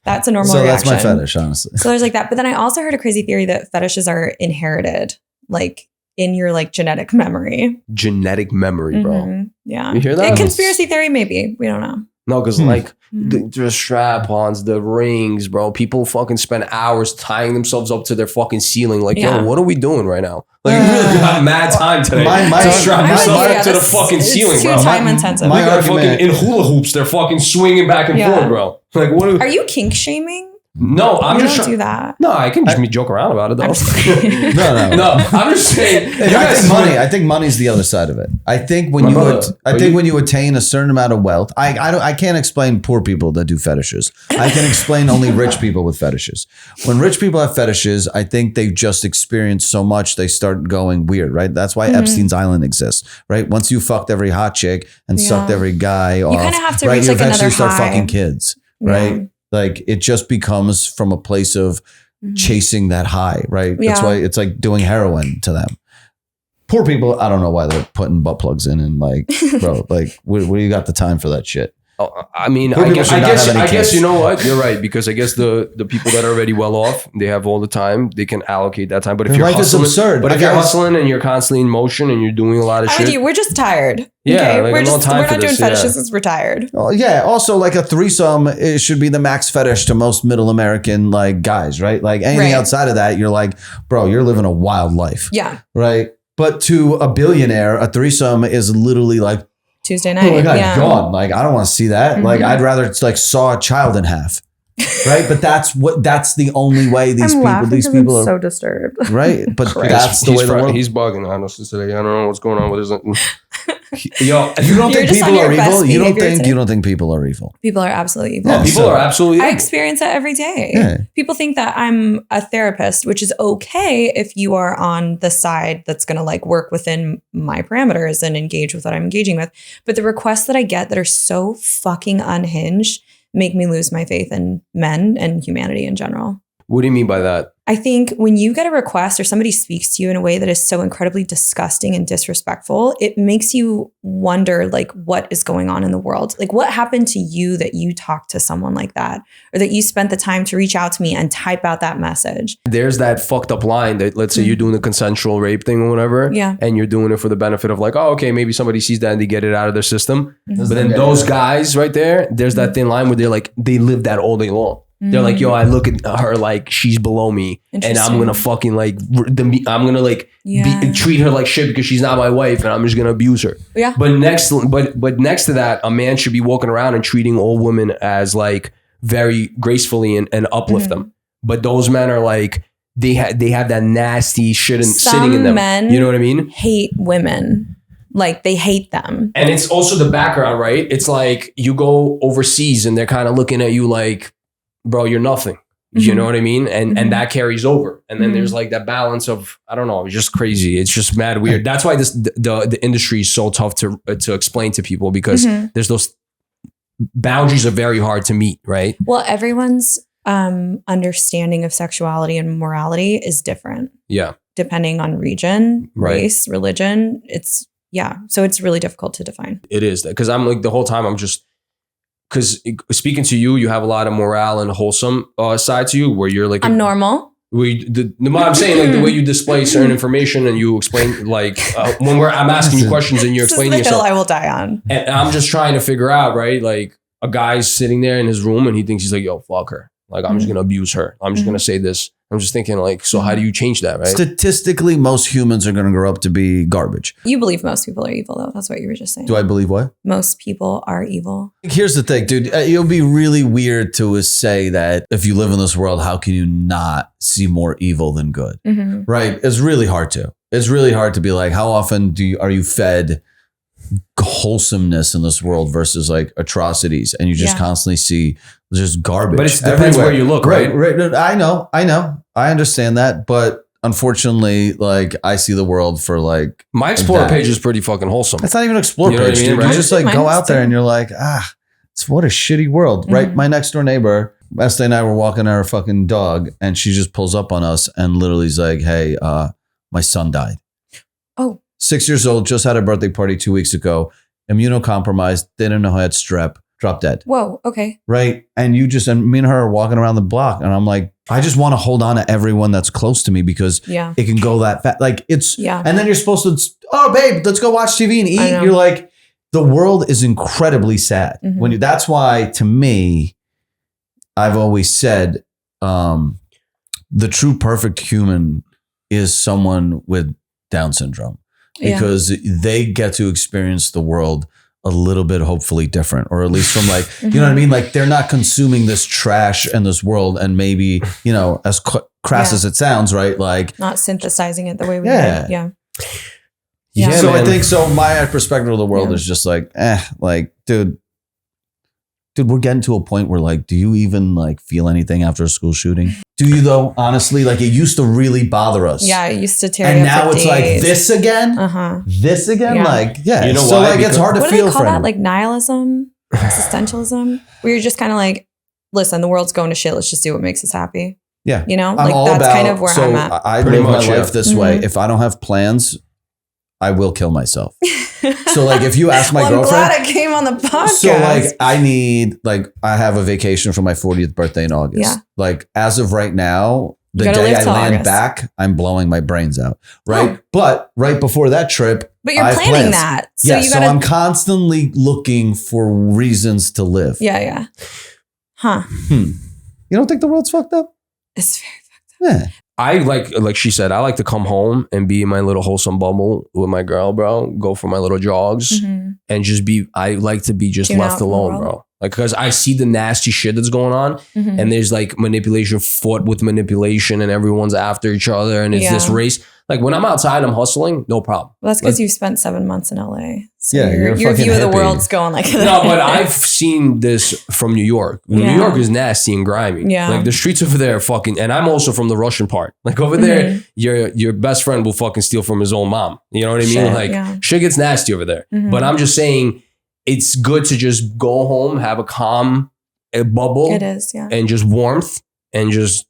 That's a normal so reaction. that's my fetish, honestly. So there's like that. But then I also heard a crazy theory that fetishes are inherited, like in your like genetic memory. Genetic memory, bro. Yeah. You hear that? A conspiracy theory, maybe. We don't know. No, because like the strap-ons, the rings, bro. People fucking spend hours tying themselves up to their fucking ceiling. Like, yo, what are we doing right now? Like, we really got mad time today to strap yourself up to the fucking ceiling, bro. It's too time intensive. We got fucking in hula hoops. They're fucking swinging back and forth, bro. Like, what? Are you kink shaming? No, I'm just don't do that. No, I can just joke around about it though. No. I'm just saying. I think money's the other side of it. I think when you attain a certain amount of wealth, I can't explain poor people that do fetishes. I can explain only rich people with fetishes. When rich people have fetishes, I think they've just experienced so much they start going weird, right? That's why Epstein's Island exists, right? Once you fucked every hot chick and sucked every guy off, you kind of have to right? reach You like eventually another start high. fucking kids, right? Yeah. Like it just becomes from a place of chasing that high, right? That's why it's like doing heroin to them. Poor people, I don't know why they're putting butt plugs in and like, bro, like, where do you got the time for that shit? I mean, I guess you know what? You're right, because I guess the people that are already well off, they have all the time. They can allocate that time. But if you're hustling, if you're hustling and you're constantly in motion and you're doing a lot of shit, we're just tired. Yeah, okay? like, we're not for doing this, fetishes because we're tired. Oh, yeah. Also, like a threesome, it should be the max fetish to most middle American like guys, right? Like anything outside of that, you're like, bro, you're living a wild life. Yeah. Right. But to a billionaire, a threesome is literally like Tuesday night. Oh my God, gone. Like, I don't want to see that. Like, I'd rather like saw a child in half. Right. But that's the only way these people are so disturbed. Right. But that's the way the world. He's bugging honestly today. I don't know what's going on with his. Yo, if you don't think people are evil, you don't think people are evil. People are absolutely evil. Yeah, people are absolutely evil. I experience that every day. Yeah. People think that I'm a therapist, which is okay if you are on the side that's going to like work within my parameters and engage with what I'm engaging with. But the requests that I get that are so fucking unhinged make me lose my faith in men and humanity in general. What do you mean by that? I think when you get a request or somebody speaks to you in a way that is so incredibly disgusting and disrespectful, it makes you wonder, like, what is going on in the world? Like, what happened to you that you talked to someone like that, or that you spent the time to reach out to me and type out that message? There's that fucked up line that, let's say you're doing the consensual rape thing or whatever, and you're doing it for the benefit of like, oh, okay, maybe somebody sees that and they get it out of their system. But then those guys right there, there's that thin line where they're like, they live that all day long. They're like, yo, I look at her like she's below me, and I'm gonna fucking like, I'm gonna like treat her like shit because she's not my wife, and I'm just gonna abuse her. Yeah. But next to that, a man should be walking around and treating all women as like very gracefully and uplift them. But those men are like, they have that nasty shit sitting in them. Men, you know what I mean? Hate women. Like, they hate them. And it's also the background, right? It's like you go overseas and they're kind of looking at you like, bro, you're nothing. You know what I mean? And that carries over. And then there's like that balance of, I don't know, it's just crazy. It's just mad weird. That's why the industry is so tough to explain to people, because there's those boundaries are very hard to meet, right? Well, everyone's understanding of sexuality and morality is different. Yeah. Depending on region, race, religion. So it's really difficult to define. It is. Because I'm like, the whole time I'm just, because speaking to you, you have a lot of morale and wholesome side to you, where you're like, I'm normal. I'm saying, like, the way you display certain information and you explain, like, when I'm asking you questions and you're explaining yourself. Hill I will die on. And I'm just trying to figure out, right? Like, a guy's sitting there in his room and he thinks he's like, yo, fuck her. Like, I'm just going to abuse her. I'm just going to say this. I'm just thinking, like, so how do you change that, right? Statistically, most humans are going to grow up to be garbage. You believe most people are evil, though. That's what you were just saying. Do I believe what? Most people are evil. Here's the thing, dude. It'll be really weird to say that if you live in this world, how can you not see more evil than good? Right? It's really hard to. It's really hard to be like, how often are you fed wholesomeness in this world versus like atrocities, and you just constantly see just garbage. But it depends where you look, right? Right. I know. I understand that, but unfortunately, like, I see the world for like my Explorer page is pretty fucking wholesome. It's not even an Explorer page, what I mean, dude. Right? You just like go out there and you're like, it's what a shitty world, right? My next door neighbor, Esther and I were walking our fucking dog, and she just pulls up on us and literally is like, hey, my son died. Oh. 6 years old, just had a birthday party 2 weeks ago, immunocompromised, didn't know he had strep, dropped dead. Whoa, okay. Right. And me and her are walking around the block, and I'm like, I just want to hold on to everyone that's close to me, because it can go that fast. Like, it's, and then you're supposed to, oh, babe, let's go watch TV and eat. You're like, the world is incredibly sad. That's why, to me, I've always said, the true perfect human is someone with Down syndrome. Because they get to experience the world a little bit hopefully different, or at least from like, you know what I mean? Like, they're not consuming this trash in this world, and maybe, you know, as crass as it sounds, right? Like, not synthesizing it the way we did. Yeah. So man. I think so. My perspective of the world is just like, like, dude, we're getting to a point where, like, do you even like feel anything after a school shooting? Do you though? Honestly, like, it used to really bother us. Yeah, it used to tear and you now it's days. Like this again. This again. Like, you know, so why? Like, it's hard to feel. What do they call that? Like nihilism, existentialism, where you're just kind of like, listen, the world's going to shit. Let's just do what makes us happy. Yeah, you know, I'm like that's kind of where I'm at. I live my life this way. If I don't have plans, I will kill myself. So like, if you ask my girlfriend, I'm glad I came on the podcast. So like, I have a vacation for my 40th birthday in August. Yeah. Like, as of right now, the day I land back, I'm blowing my brains out. Right. Oh. But right before that trip, but you're planning that. So so I'm constantly looking for reasons to live. Yeah. Huh. You don't think the world's fucked up? It's very fucked up. Yeah. I like she said, I like to come home and be in my little wholesome bubble with my girl, bro. Go for my little jogs and just I like to be just left alone, bro. Like, because I see the nasty shit that's going on, and there's like manipulation fought with manipulation, and everyone's after each other, and it's this race. Like, when I'm outside, I'm hustling, no problem. Well, that's because you've spent 7 months in LA. So your view of the hippie. world's going like that. No, but I've seen this from New York. New York is nasty and grimy. Yeah. Like, the streets over there are fucking, and I'm also from the Russian part. Like, over there, your best friend will fucking steal from his own mom. You know what I mean? Like, shit gets nasty over there. But I'm just saying, it's good to just go home, have a calm bubble. It is, and just warmth, and just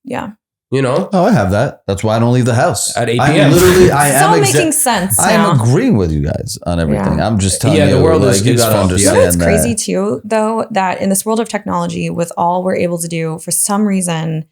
Yeah. You know? Oh, I have that. That's why I don't leave the house. At 8 I p.m. It's all making sense I now. am agreeing with you guys on everything. I'm just telling you. The world is you gotta fucked. You know understand what's crazy that. too, though, that in this world of technology, with all we're able to do, for some reason,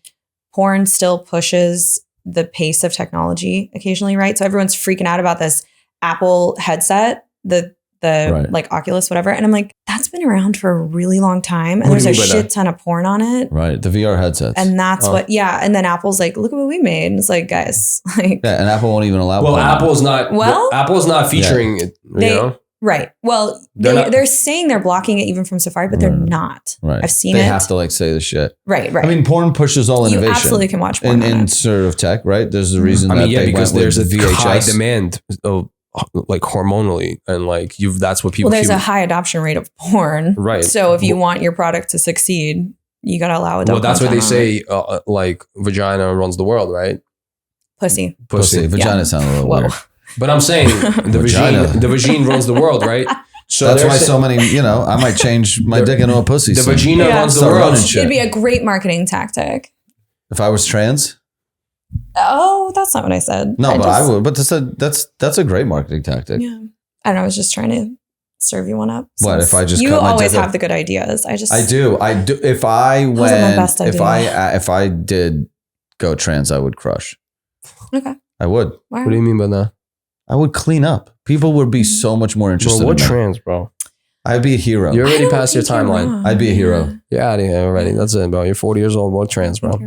porn still pushes the pace of technology occasionally, right? So everyone's freaking out about this Apple headset, the Right. like Oculus, whatever. And I'm like, that's been around for a really long time. And What do there's you a mean by shit ton of porn on it. Right. The VR headsets. And that's and then Apple's like, look at what we made. And it's like, guys, like, yeah, and Apple won't even allow Well, porn. Apple's not featuring it, you know? Right. Well, they're saying they're blocking it even from Safari, but they're not. Right. I've seen they it. They have to like say the shit. Right. I mean, porn pushes all innovation. You absolutely can watch porn in sort of tech, right? There's a reason because there's a VHS. high demand of like hormonally, and like that's what people. Well, there's a high adoption rate of porn, right? So if you want your product to succeed, you gotta allow adult. Well, that's what they say. Like vagina runs the world, right? Pussy. Vagina sounds a little weird. But I'm saying the vagina runs the world, right? So that's why so many, I might change my dick into a pussy. The vagina runs the world. It'd be a great marketing tactic. If I was trans? Oh, that's not what I said. No, but I would. But that's a great marketing tactic. Yeah. I don't know. I was just trying to serve you one up. What if I just you cut my always dick have the good ideas. I do. If I went, my best idea. if I did go trans, I would crush. Okay. I would. What do you mean by that? I would clean up. People would be so much more interested. Well, what in trans, bro? I'd be a hero. You're already past your timeline. I'd be a hero. You're out of here already. That's it, bro. You're 40 years old. What trans, bro?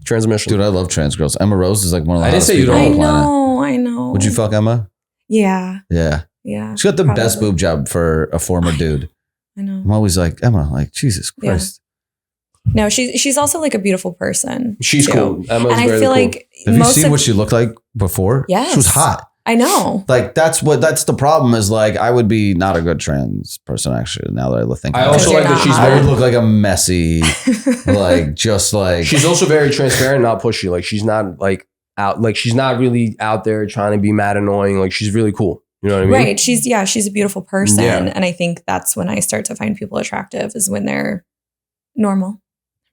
Transmission. Dude, I love trans girls. Emma Rose is like one of the hottest people on the planet. I know. Would you fuck Emma? Yeah. Yeah. Yeah. She's got the best boob job for a former dude. I know. I'm always like, Emma, like, Jesus Christ. Yeah. No, she's also like a beautiful person. She's cool. Emma's and I feel like have you seen what she looked like before? Yes. She was hot. I know. Like that's the problem is like I would be not a good trans person actually now that I think I also like that I would look like a messy like just like she's also very transparent, not pushy. Like she's not like out like she's not really out there trying to be mad annoying. Like she's really cool. You know what I mean? Right. She's a beautiful person. Yeah. And I think that's when I start to find people attractive is when they're normal.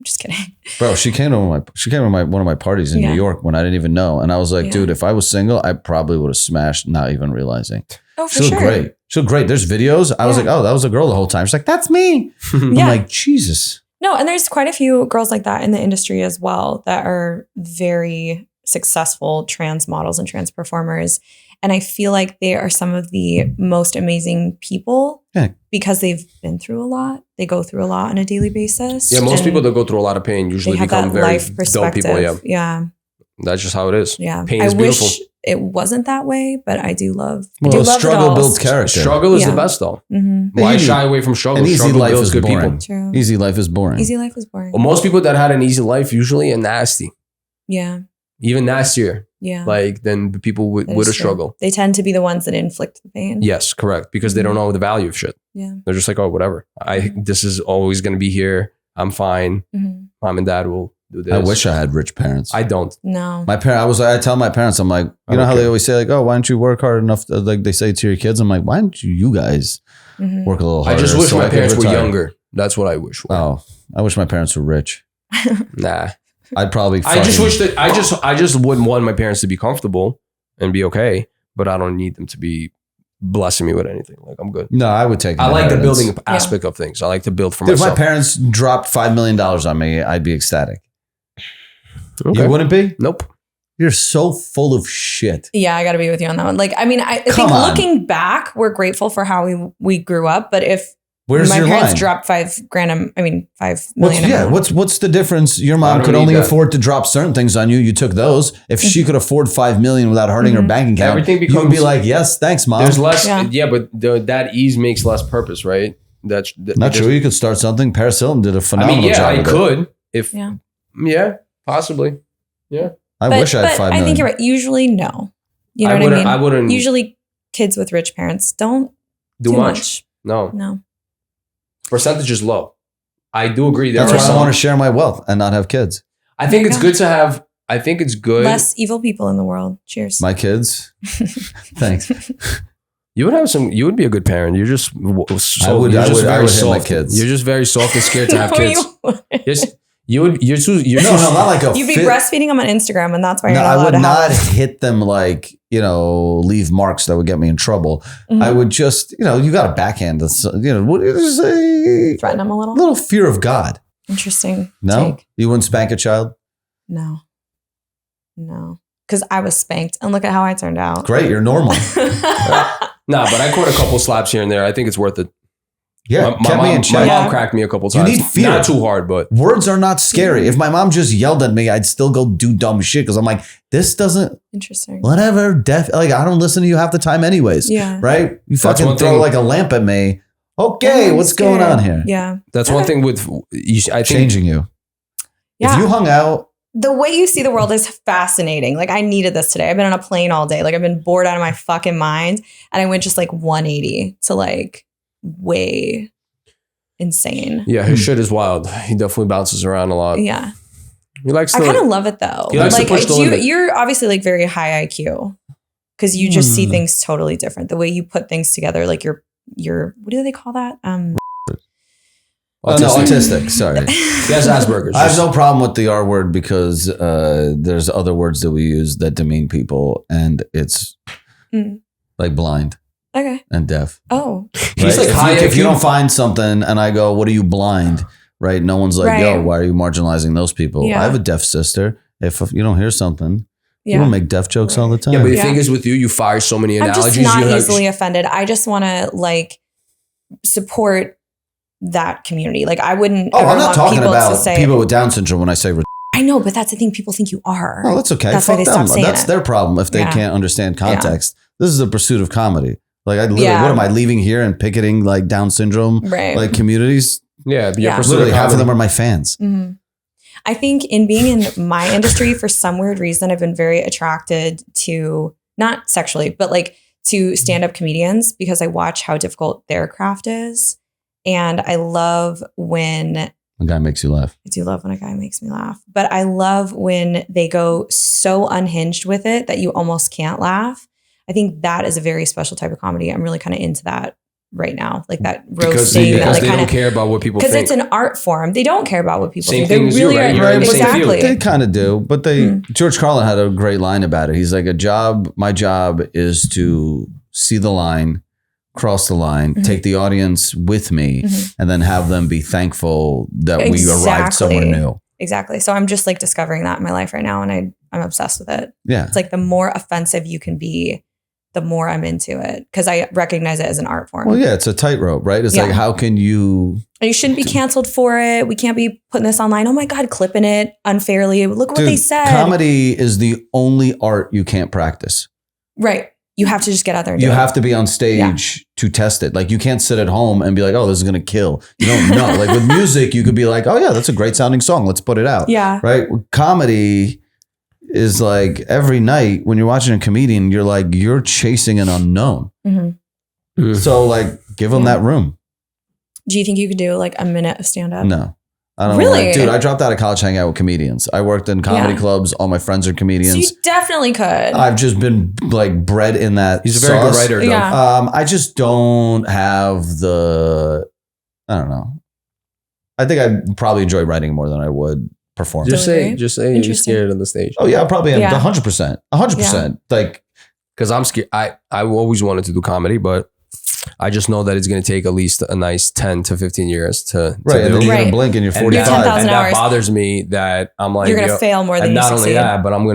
I'm just kidding. Bro, she came to one of my parties in New York when I didn't even know. And I was like, dude, if I was single, I probably would have smashed, not even realizing. Oh, for sure. She looked great. There's videos. I was like, oh, that was a girl the whole time. She's like, that's me. I'm like, Jesus. No, and there's quite a few girls like that in the industry as well that are very successful trans models and trans performers. And I feel like they are some of the most amazing people because they've been through a lot. They go through a lot on a daily basis. Yeah, most people that go through a lot of pain usually become very dope people. Yeah. That's just how it is. Yeah. Pain is beautiful. Wish it wasn't that way, but I do love struggle builds character. Struggle is the best though. Mm-hmm. Why shy away from struggle? An easy struggle life builds is good boring. people. True. Easy life is boring. Easy life is boring. Well, most people that had an easy life usually are nasty. Yeah. Even nastier. Yeah. Like then the people with a struggle. They tend to be the ones that inflict the pain. Yes, correct. Because they don't know the value of shit. Yeah. They're just like, oh, whatever. This is always going to be here. I'm fine. Mm-hmm. Mom and dad will do this. I wish I had rich parents. I don't. No. My parents. I tell my parents, I'm like, you know how they always say like, oh, why don't you work hard enough? Like they say to your kids, I'm like, why don't you guys work a little harder? I just wish my parents were younger. That's what I wish for. Oh, I wish my parents were rich. Nah. I'd probably. I just wish that I just wouldn't want my parents to be comfortable and be okay, but I don't need them to be blessing me with anything. Like I'm good. No, I would take. I like the building aspect of things. I like to build for myself. If my parents dropped $5 million on me, I'd be ecstatic. Okay. You wouldn't be? Nope. You're so full of shit. Yeah, I got to be with you on that one. Like, I mean, I think looking back, we're grateful for how we grew up. But if my parents dropped $5 million. What's the difference? Your mom could only afford to drop certain things on you. You took those. If she could afford $5 million without hurting her bank account, you would be like, yes, thanks, mom. There's less. Yeah, but that ease makes less purpose, right? That's not true. You could start something. Paris Hilton did a phenomenal job. I could. Possibly. Yeah. I wish I had $5 million. I think you're right. Usually, no. You know what I mean? I wouldn't. Usually, kids with rich parents don't do much. No. Percentage is low. I do agree. That's why I want to share my wealth and not have kids. I think it's good to have. I think it's good. Less evil people in the world. Cheers. My kids. Thanks. You would have some. You would be a good parent. You're just. I would hit my kids. You're just very soft and scared to have kids. You're not like a You'd be breastfeeding them on Instagram, and that's why you're not allowed I would to not have hit them like, leave marks that would get me in trouble. Mm-hmm. I would just, you got to backhand this, what is a threaten them a little fear of God. Interesting. No, take. You wouldn't spank a child? No. Because I was spanked, and look at how I turned out. Great, you're normal. Nah, but I caught a couple slaps here and there. I think it's worth it. Yeah, my mom cracked me a couple times. You need fear. Not too hard, but words are not scary. If my mom just yelled at me, I'd still go do dumb shit because I'm like, this doesn't. Interesting. Whatever. I don't listen to you half the time, anyways. Yeah. Right. You fucking throw like a lamp at me. Okay, what's going on here? Yeah. That's one thing with I think changing you. Yeah. If you hung out. The way you see the world is fascinating. Like I needed this today. I've been on a plane all day. Like I've been bored out of my fucking mind. And I went just like 180 to like way insane. Yeah, his shit is wild. He definitely bounces around a lot. Yeah. He likes I kind of love it though. He likes like to push the limit. you're obviously like very high IQ because you just see things totally different. The way you put things together, like you're what do they call that? Autistic. Sorry. He has Asperger's. I have no problem with the R word because there's other words that we use that demean people, and it's like blind. Okay. And deaf. Oh. He's like high IQ. If you don't find something and I go, what are you blind? Right? No one's like, yo, why are you marginalizing those people? Yeah. I have a deaf sister. If you don't hear something, yeah. people make deaf jokes all the time. Yeah, but the thing is with you fire so many analogies. I'm just not easily offended. I just want to like support that community. Like I wouldn't. Oh, I'm not talking about people with Down syndrome when I say. I know, but that's the thing. People think you are. Oh, that's okay. That's Fuck why they them. stop saying That's it. their problem if they can't understand context. This is a pursuit of comedy. Like I literally, what am I leaving here and picketing like Down syndrome like communities? Yeah, literally half of them are my fans. Mm-hmm. I think in being in my industry, for some weird reason, I've been very attracted to, not sexually, but like to stand-up comedians because I watch how difficult their craft is. And I love when a guy makes you laugh. I do love when a guy makes me laugh, but I love when they go so unhinged with it that you almost can't laugh. I think that is a very special type of comedy. I'm really kind of into that right now, like that roasting. Because they don't care about what people think. Because it's an art form. They don't care about what people think. They really are. Right, exactly. They kind of do, but George Carlin had a great line about it. He's like, my job is to see the line, cross the line, take the audience with me, and then have them be thankful that we arrived somewhere new. Exactly. So I'm just like discovering that in my life right now, and I'm obsessed with it. Yeah. It's like the more offensive you can be, the more I'm into it because I recognize it as an art form. Well, yeah, it's a tightrope, right? It's like, how can you... And you shouldn't be canceled for it. We can't be putting this online. Oh my God, clipping it unfairly. Look what they said. Comedy is the only art you can't practice. Right. You have to just get out there and do it. You have to be on stage to test it. Like you can't sit at home and be like, oh, this is going to kill. You don't know. Like with music, you could be like, oh yeah, that's a great sounding song. Let's put it out. Yeah. Right. With comedy is like every night when you're watching a comedian, you're chasing an unknown. So like give them that room. Do you think you could do like a minute of stand up? No. I don't really? Dude, I dropped out of college hanging out with comedians. I worked in comedy clubs. All my friends are comedians. So you definitely could. I've just been like bred in that. He's a very good writer, though. Yeah. I just don't have I don't know. I think I'd probably enjoy writing more than I would performing. Just say you're scared on the stage. Oh yeah, I probably am. 100%. 100%. Like, because I'm scared. I always wanted to do comedy, but I just know that it's going to take at least a nice 10 to 15 years to and then you're going to blink and you're 45. And that bothers me that I'm like, you're going to fail more than you not succeed. only that, but I'm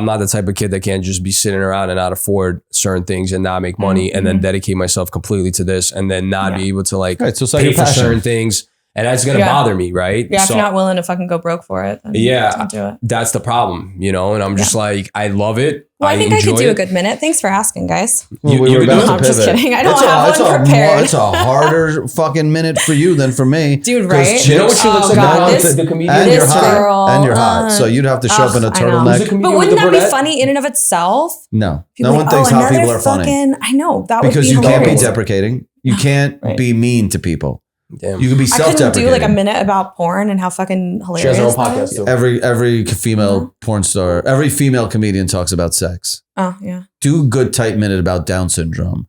not the type of kid that can't just be sitting around and not afford certain things and not make money and then dedicate myself completely to this and then not be able to like pay for certain things. And that's going to bother me, right? Yeah, if you're not willing to fucking go broke for it, then don't do it. That's the problem, And I'm just like, I love it. Well, I think I could do a good minute. Thanks for asking, guys. Well, we were about to pivot. I'm just kidding. I don't have one prepared. It's a harder fucking minute for you than for me. Dude, right? You know what she looks like? The comedian. And you're hot. And you're hot. So you'd have to show up in a turtleneck. But wouldn't that be funny in and of itself? No. No one thinks hot people are funny. I know. That would be because you can't be hilarious. deprecating. You can't be mean to people. Damn. You could be self-deprecating. I couldn't do like a minute about porn and how fucking hilarious. She has her own podcast too. Every female porn star, every female comedian talks about sex. Oh yeah. Do a good tight minute about Down syndrome,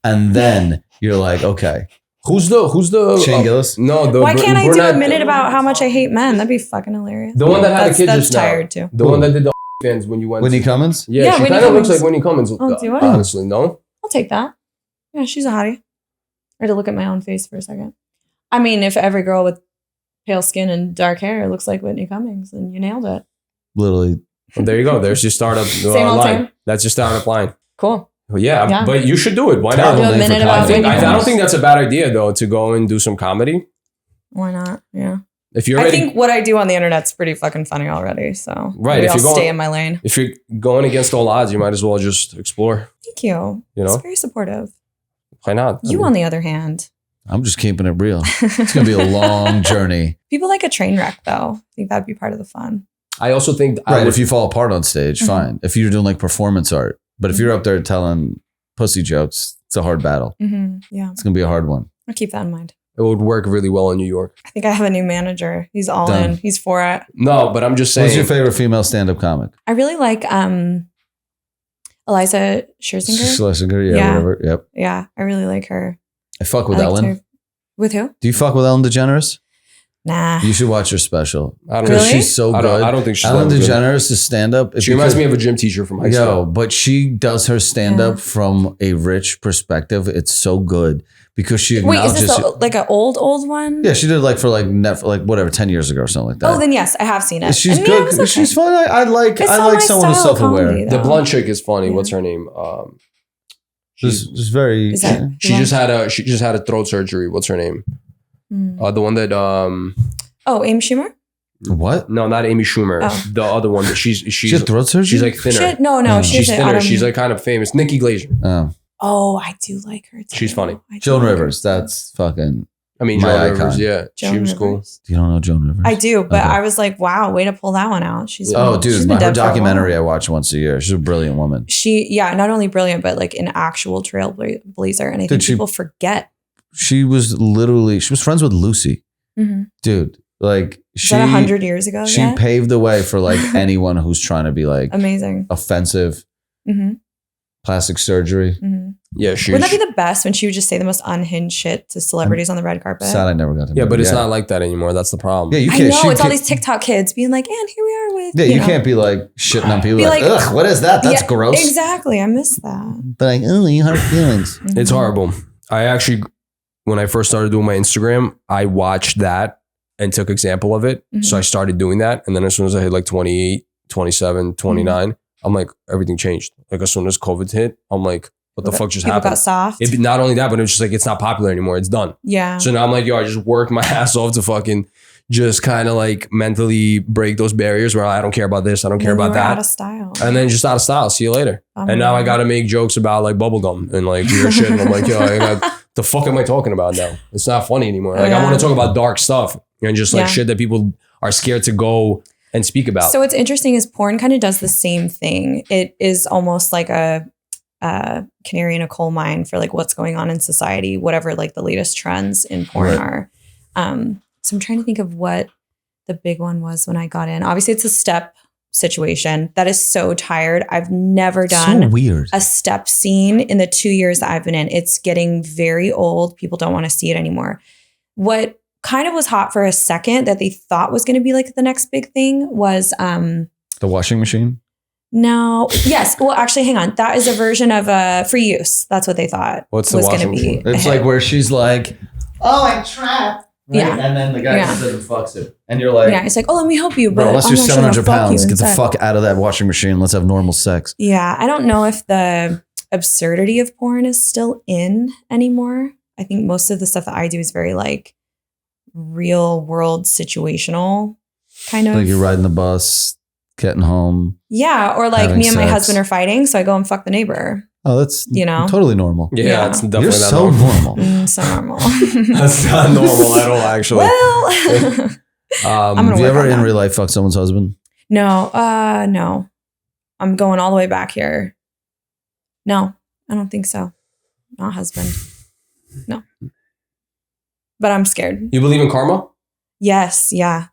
and then you're like, okay, Who's the Shane Gillis? No, Why can't I do a minute about how much I hate men? That'd be fucking hilarious. The one that had a kid that's just now. tired too. The one that did the fans when you went. Whitney Cummings? Yeah, she kind of looks like Whitney Cummings. Oh, do I? Honestly, no. I'll take that. Yeah, she's a hottie. I had to look at my own face for a second. I mean, if every girl with pale skin and dark hair looks like Whitney Cummings, then you nailed it. Literally. Well, there you go. There's your startup line. That's your startup line. Cool. Well, yeah, but you should do it. Why not? Do a minute about Whitney I don't Cummings. think that's a bad idea though to go and do some comedy. Why not? Yeah. If you're I think what I do on the internet's pretty fucking funny already. So right, maybe I'll stay in my lane. If you're going against all odds, you might as well just explore. Thank you. You know, it's very supportive. Why not? You, on the other hand, I'm just keeping it real. It's gonna be a long journey. People like a train wreck, though. I think that'd be part of the fun. I also think if you fall apart on stage, fine. If you're doing like performance art, but if you're up there telling pussy jokes, it's a hard battle. Yeah, it's gonna be a hard one. I'll keep that in mind. It would work really well in New York. I think I have a new manager. He's all Done. in. He's for it. No, but I'm just saying. Who's your favorite female stand-up comic? I really like Eliza Scherzinger. Schlesinger, yeah, whatever. Yep. Yeah, I really like her. I fuck with I liked Ellen. her. With who? Do you fuck with Ellen DeGeneres? Nah. You should watch her special. I don't Because Really? she's so good. I don't think she's Ellen that good. DeGeneres is stand-up. She reminds me of a gym teacher from high school. Yo, but she does her stand-up from a rich perspective. It's so good because she Wait, is acknowledges. this like an old one? Yeah, she did like for like whatever 10 years ago or something like that. Oh, then yes, I have seen it. She's And yeah, good. it was okay. She's fun. I like It's not my someone who's style of self-aware. comedy, The though. blonde chick is funny. Yeah. What's her name? Just very. Is that She just had a throat surgery. What's her name? The one that Oh, Amy Schumer? What? no, not Amy Schumer. Oh. The other one that she's She had throat surgery. she's like thinner. No, She's she has thinner. an She's autoimmune- like kind of famous. Nikki Glaser. Oh, Oh, I do like her too. She's funny. I do Joan like her Rivers. too. That's fucking. I mean, My Joan icon. Rivers. Yeah, Joan she was cool. Rivers. You don't know Joan Rivers? I do, but Okay. I was like, wow, way to pull that one out. She's Oh, she's dude, been her dead for a while. documentary I watch once a year. She's a brilliant woman. Not only brilliant, but like an actual trailblazer. And I think people forget. She was friends with Lucy. Mm-hmm. Dude, like Is that 100 years ago? She yet? paved the way for like anyone who's trying to be like Amazing. offensive. Mm-hmm. Plastic surgery. Mm-hmm. Yeah, wouldn't that be the best when she would just say the most unhinged shit to celebrities on the red carpet? Sad I never got to. Yeah, but it's not like that anymore. That's the problem. Yeah, you I can't. know it's all these TikTok kids being like, and here we are with. Yeah, you can't be like shitting on people. Be Like, like, ugh, what is that? That's Yeah, gross. Exactly, I miss that. But like, oh, you hurt feelings. It's horrible. I actually, when I first started doing my Instagram, I watched that and took example of it. So I started doing that. And then as soon as I hit like 28, 27, 29, I'm like, everything changed. Like as soon as COVID hit, I'm like, what the fuck just People happened? got soft. Not only that, but it's just like, it's not popular anymore. It's done. Yeah. So now I'm like, yo, I just worked my ass off to fucking just kind of like mentally break those barriers where I don't care about this. I don't care about that. Out of style. And then just out of style. See you later. And now I got to make jokes about like bubblegum and like weird shit. And I'm like, yo, the fuck am I talking about now? It's not funny anymore. Like I want to talk about dark stuff and just like shit that people are scared to go and speak about. So what's interesting is porn kind of does the same thing. It is almost like a canary in a coal mine for like what's going on in society, whatever like the latest trends in porn are. So I'm trying to think of what the big one was when I got in. Obviously, it's a step situation. That is so tired. I've never done So weird. a step scene in the 2 years that I've been in. It's getting very old. People don't want to see it anymore. What kind of was hot for a second that they thought was going to be like the next big thing was The washing machine. no. Yes. Well, actually, hang on. That is a version of free use. That's what they thought. What's the was washing gonna be machine? a It's hit. like where she's like, oh, I trapped. Right? Yeah. And then the guy Yeah. comes in and fucks it. And you're like, Yeah, it's like, oh, let me help you. But bro, unless I'm you're actually gonna 700 fuck you pounds, get the instead. fuck out of that washing machine. Let's have normal sex. Yeah, I don't know if the absurdity of porn is still in anymore. I think most of the stuff that I do is very like real world situational kind of. Like you're riding the bus, getting home. Yeah, or like having me and my sex. husband are fighting, so I go and fuck the neighbor. Oh, that's totally normal. Yeah, it's definitely You're not so normal. normal. So normal. That's not normal at all, actually. Well, I'm gonna Have you work ever on in that. real life fucked someone's husband? No, no. I'm going all the way back here. No, I don't think so. Not husband. No. But I'm scared. You believe in karma? Yes, yeah.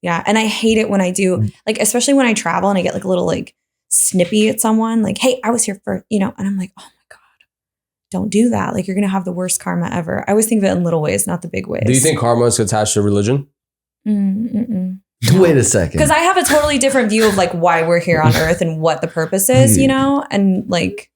Yeah. And I hate it when I do, like, especially when I travel and I get like a little like snippy at someone, like, hey, I was here for, and I'm like, oh my God. don't do that. Like, you're going to have the worst karma ever. I always think of it in little ways, not the big ways. Do you think karma is attached to religion? Wait a second. Because I have a totally different view of like why we're here on earth and what the purpose is, you know? And like,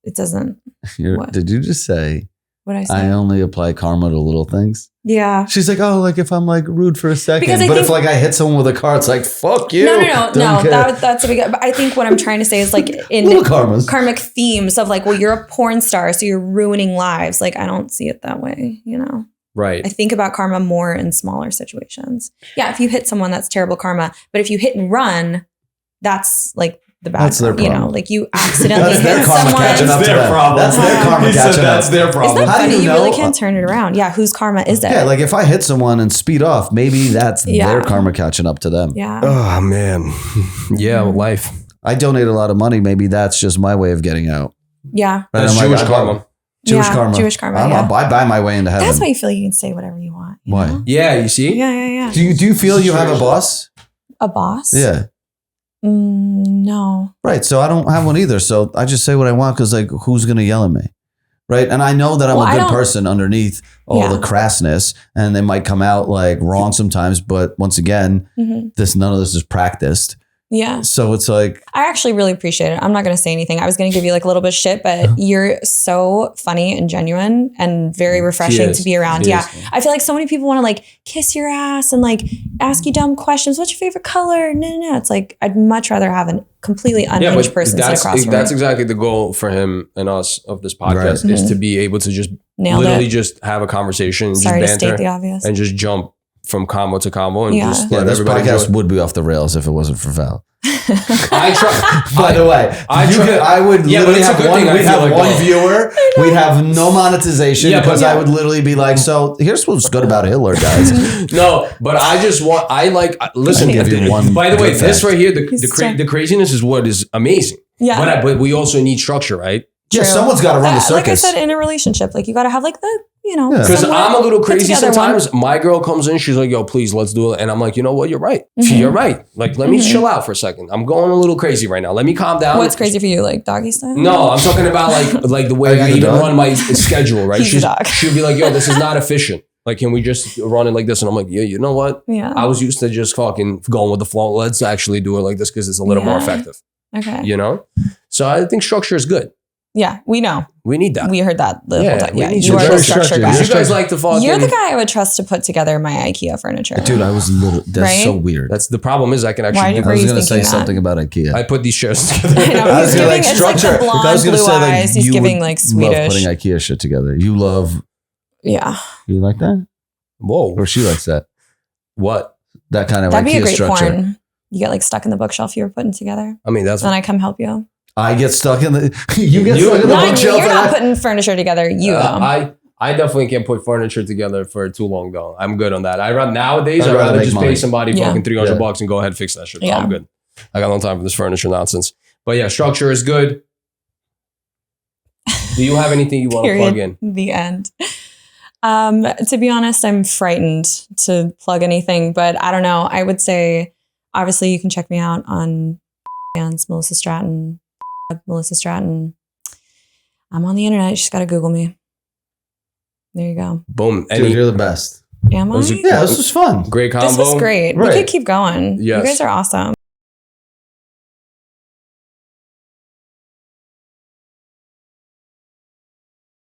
it doesn't. Did you just say, what I say? I only apply karma to little things? Yeah. She's like, oh, like if I'm like rude for a second. Because but if like I hit someone with a car, it's like, fuck you. No. That's a big, but I think what I'm trying to say is like in karmic themes of like, well, you're a porn star, so you're ruining lives. Like, I don't see it that way, you know? Right. I think about karma more in smaller situations. Yeah, if you hit someone, that's terrible karma. But if you hit and run, that's like the bad. That's their problem. You know, like you accidentally hit someone. That's their problem. That's their karma catching up. That's their problem. Isn't that funny? You really can't turn it around. Yeah, whose karma is it? Yeah, like if I hit someone and speed off, maybe that's their karma catching up to them. Yeah. Oh man. Yeah, life. I donate a lot of money. Maybe that's just my way of getting out. Yeah. Right? That's Jewish karma. Jewish karma. Jewish karma. I buy my way into heaven. That's why you feel you can say whatever you want. Why? Know? Yeah, you see? Yeah. Do you feel you have a boss? A boss? Yeah. No. Right. So I don't have one either. So I just say what I want because like who's gonna yell at me? Right. And I know that I'm a good person underneath all the crassness, and they might come out like wrong sometimes. But once again, none of this is practiced. Yeah. So it's like, I actually really appreciate it. I'm not going to say anything. I was going to give you like a little bit of shit, but you're so funny and genuine and very refreshing to be around. Yeah. I feel like so many people want to like kiss your ass and like ask you dumb questions. What's your favorite color? No. It's like, I'd much rather have a completely unhinged person sit across from me. That's exactly the goal for him and us of this podcast is to be able to just just have a conversation, just banter, to state the obvious, and just jump from combo to combo and just let this everybody podcast would be off the rails if it wasn't for Val. I try. By the way, I would literally have one. We'd have one viewer. We'd have no monetization because I would literally be like, "So here's what's good about Hitler, guys." No, but I just want. Listen. By the way, this right here, the craziness is what is amazing. Yeah. But we also need structure, right? Yeah, someone's got to run the circus. Like I said, in a relationship, like you got to have like the, because I'm a little crazy sometimes. My girl comes in, she's like, yo, please, let's do it. And I'm like, you know what? You're right. You're right. Like, let me chill out for a second. I'm going a little crazy right now. Let me calm down. What's crazy for you? Like doggy style? No, I'm talking about like the way I even run my schedule, right? She'll be like, yo, this is not efficient. Like, can we just run it like this? And I'm like, yeah, you know what? Yeah. I was used to just fucking going with the flow. Let's actually do it like this because it's a little more effective. Okay. You know? So I think structure is good. Yeah, we know. We need that. We heard that the whole time. Yeah, you are the structure guy. You guys like to fucking... You're the guy I would trust to put together my IKEA furniture. Dude, I was little... That's so weird. That's the problem is I can actually... I was going to say something about IKEA. I put these chairs together. I know, he's giving... It's like the blonde, blue eyes. He's giving like Swedish. You love putting IKEA shit together. You love... Yeah. You like that? Whoa. Or she likes that. What? That kind of That'd IKEA be a great structure. Porn. You get like stuck in the bookshelf you were putting together. I mean, that's... Then I come help you. I get stuck in the... You get stuck in the bookshelf. You're not putting furniture together. I definitely can't put furniture together for too long though. I'm good on that. Nowadays, I'd rather just pay somebody fucking $300 and go ahead and fix that shit. Yeah. I'm good. I got no time for this furniture nonsense. But yeah, structure is good. Do you have anything you want to plug in? The end. To be honest, I'm frightened to plug anything, but I don't know. I would say, obviously, you can check me out on Melissa Stratton. Melissa Stratton. I'm on the internet. You just got to Google me. There you go. Boom. Dude, you're the best. Am I? Yeah, this was fun. Great combo. This was great. We could keep going. Yes. You guys are awesome.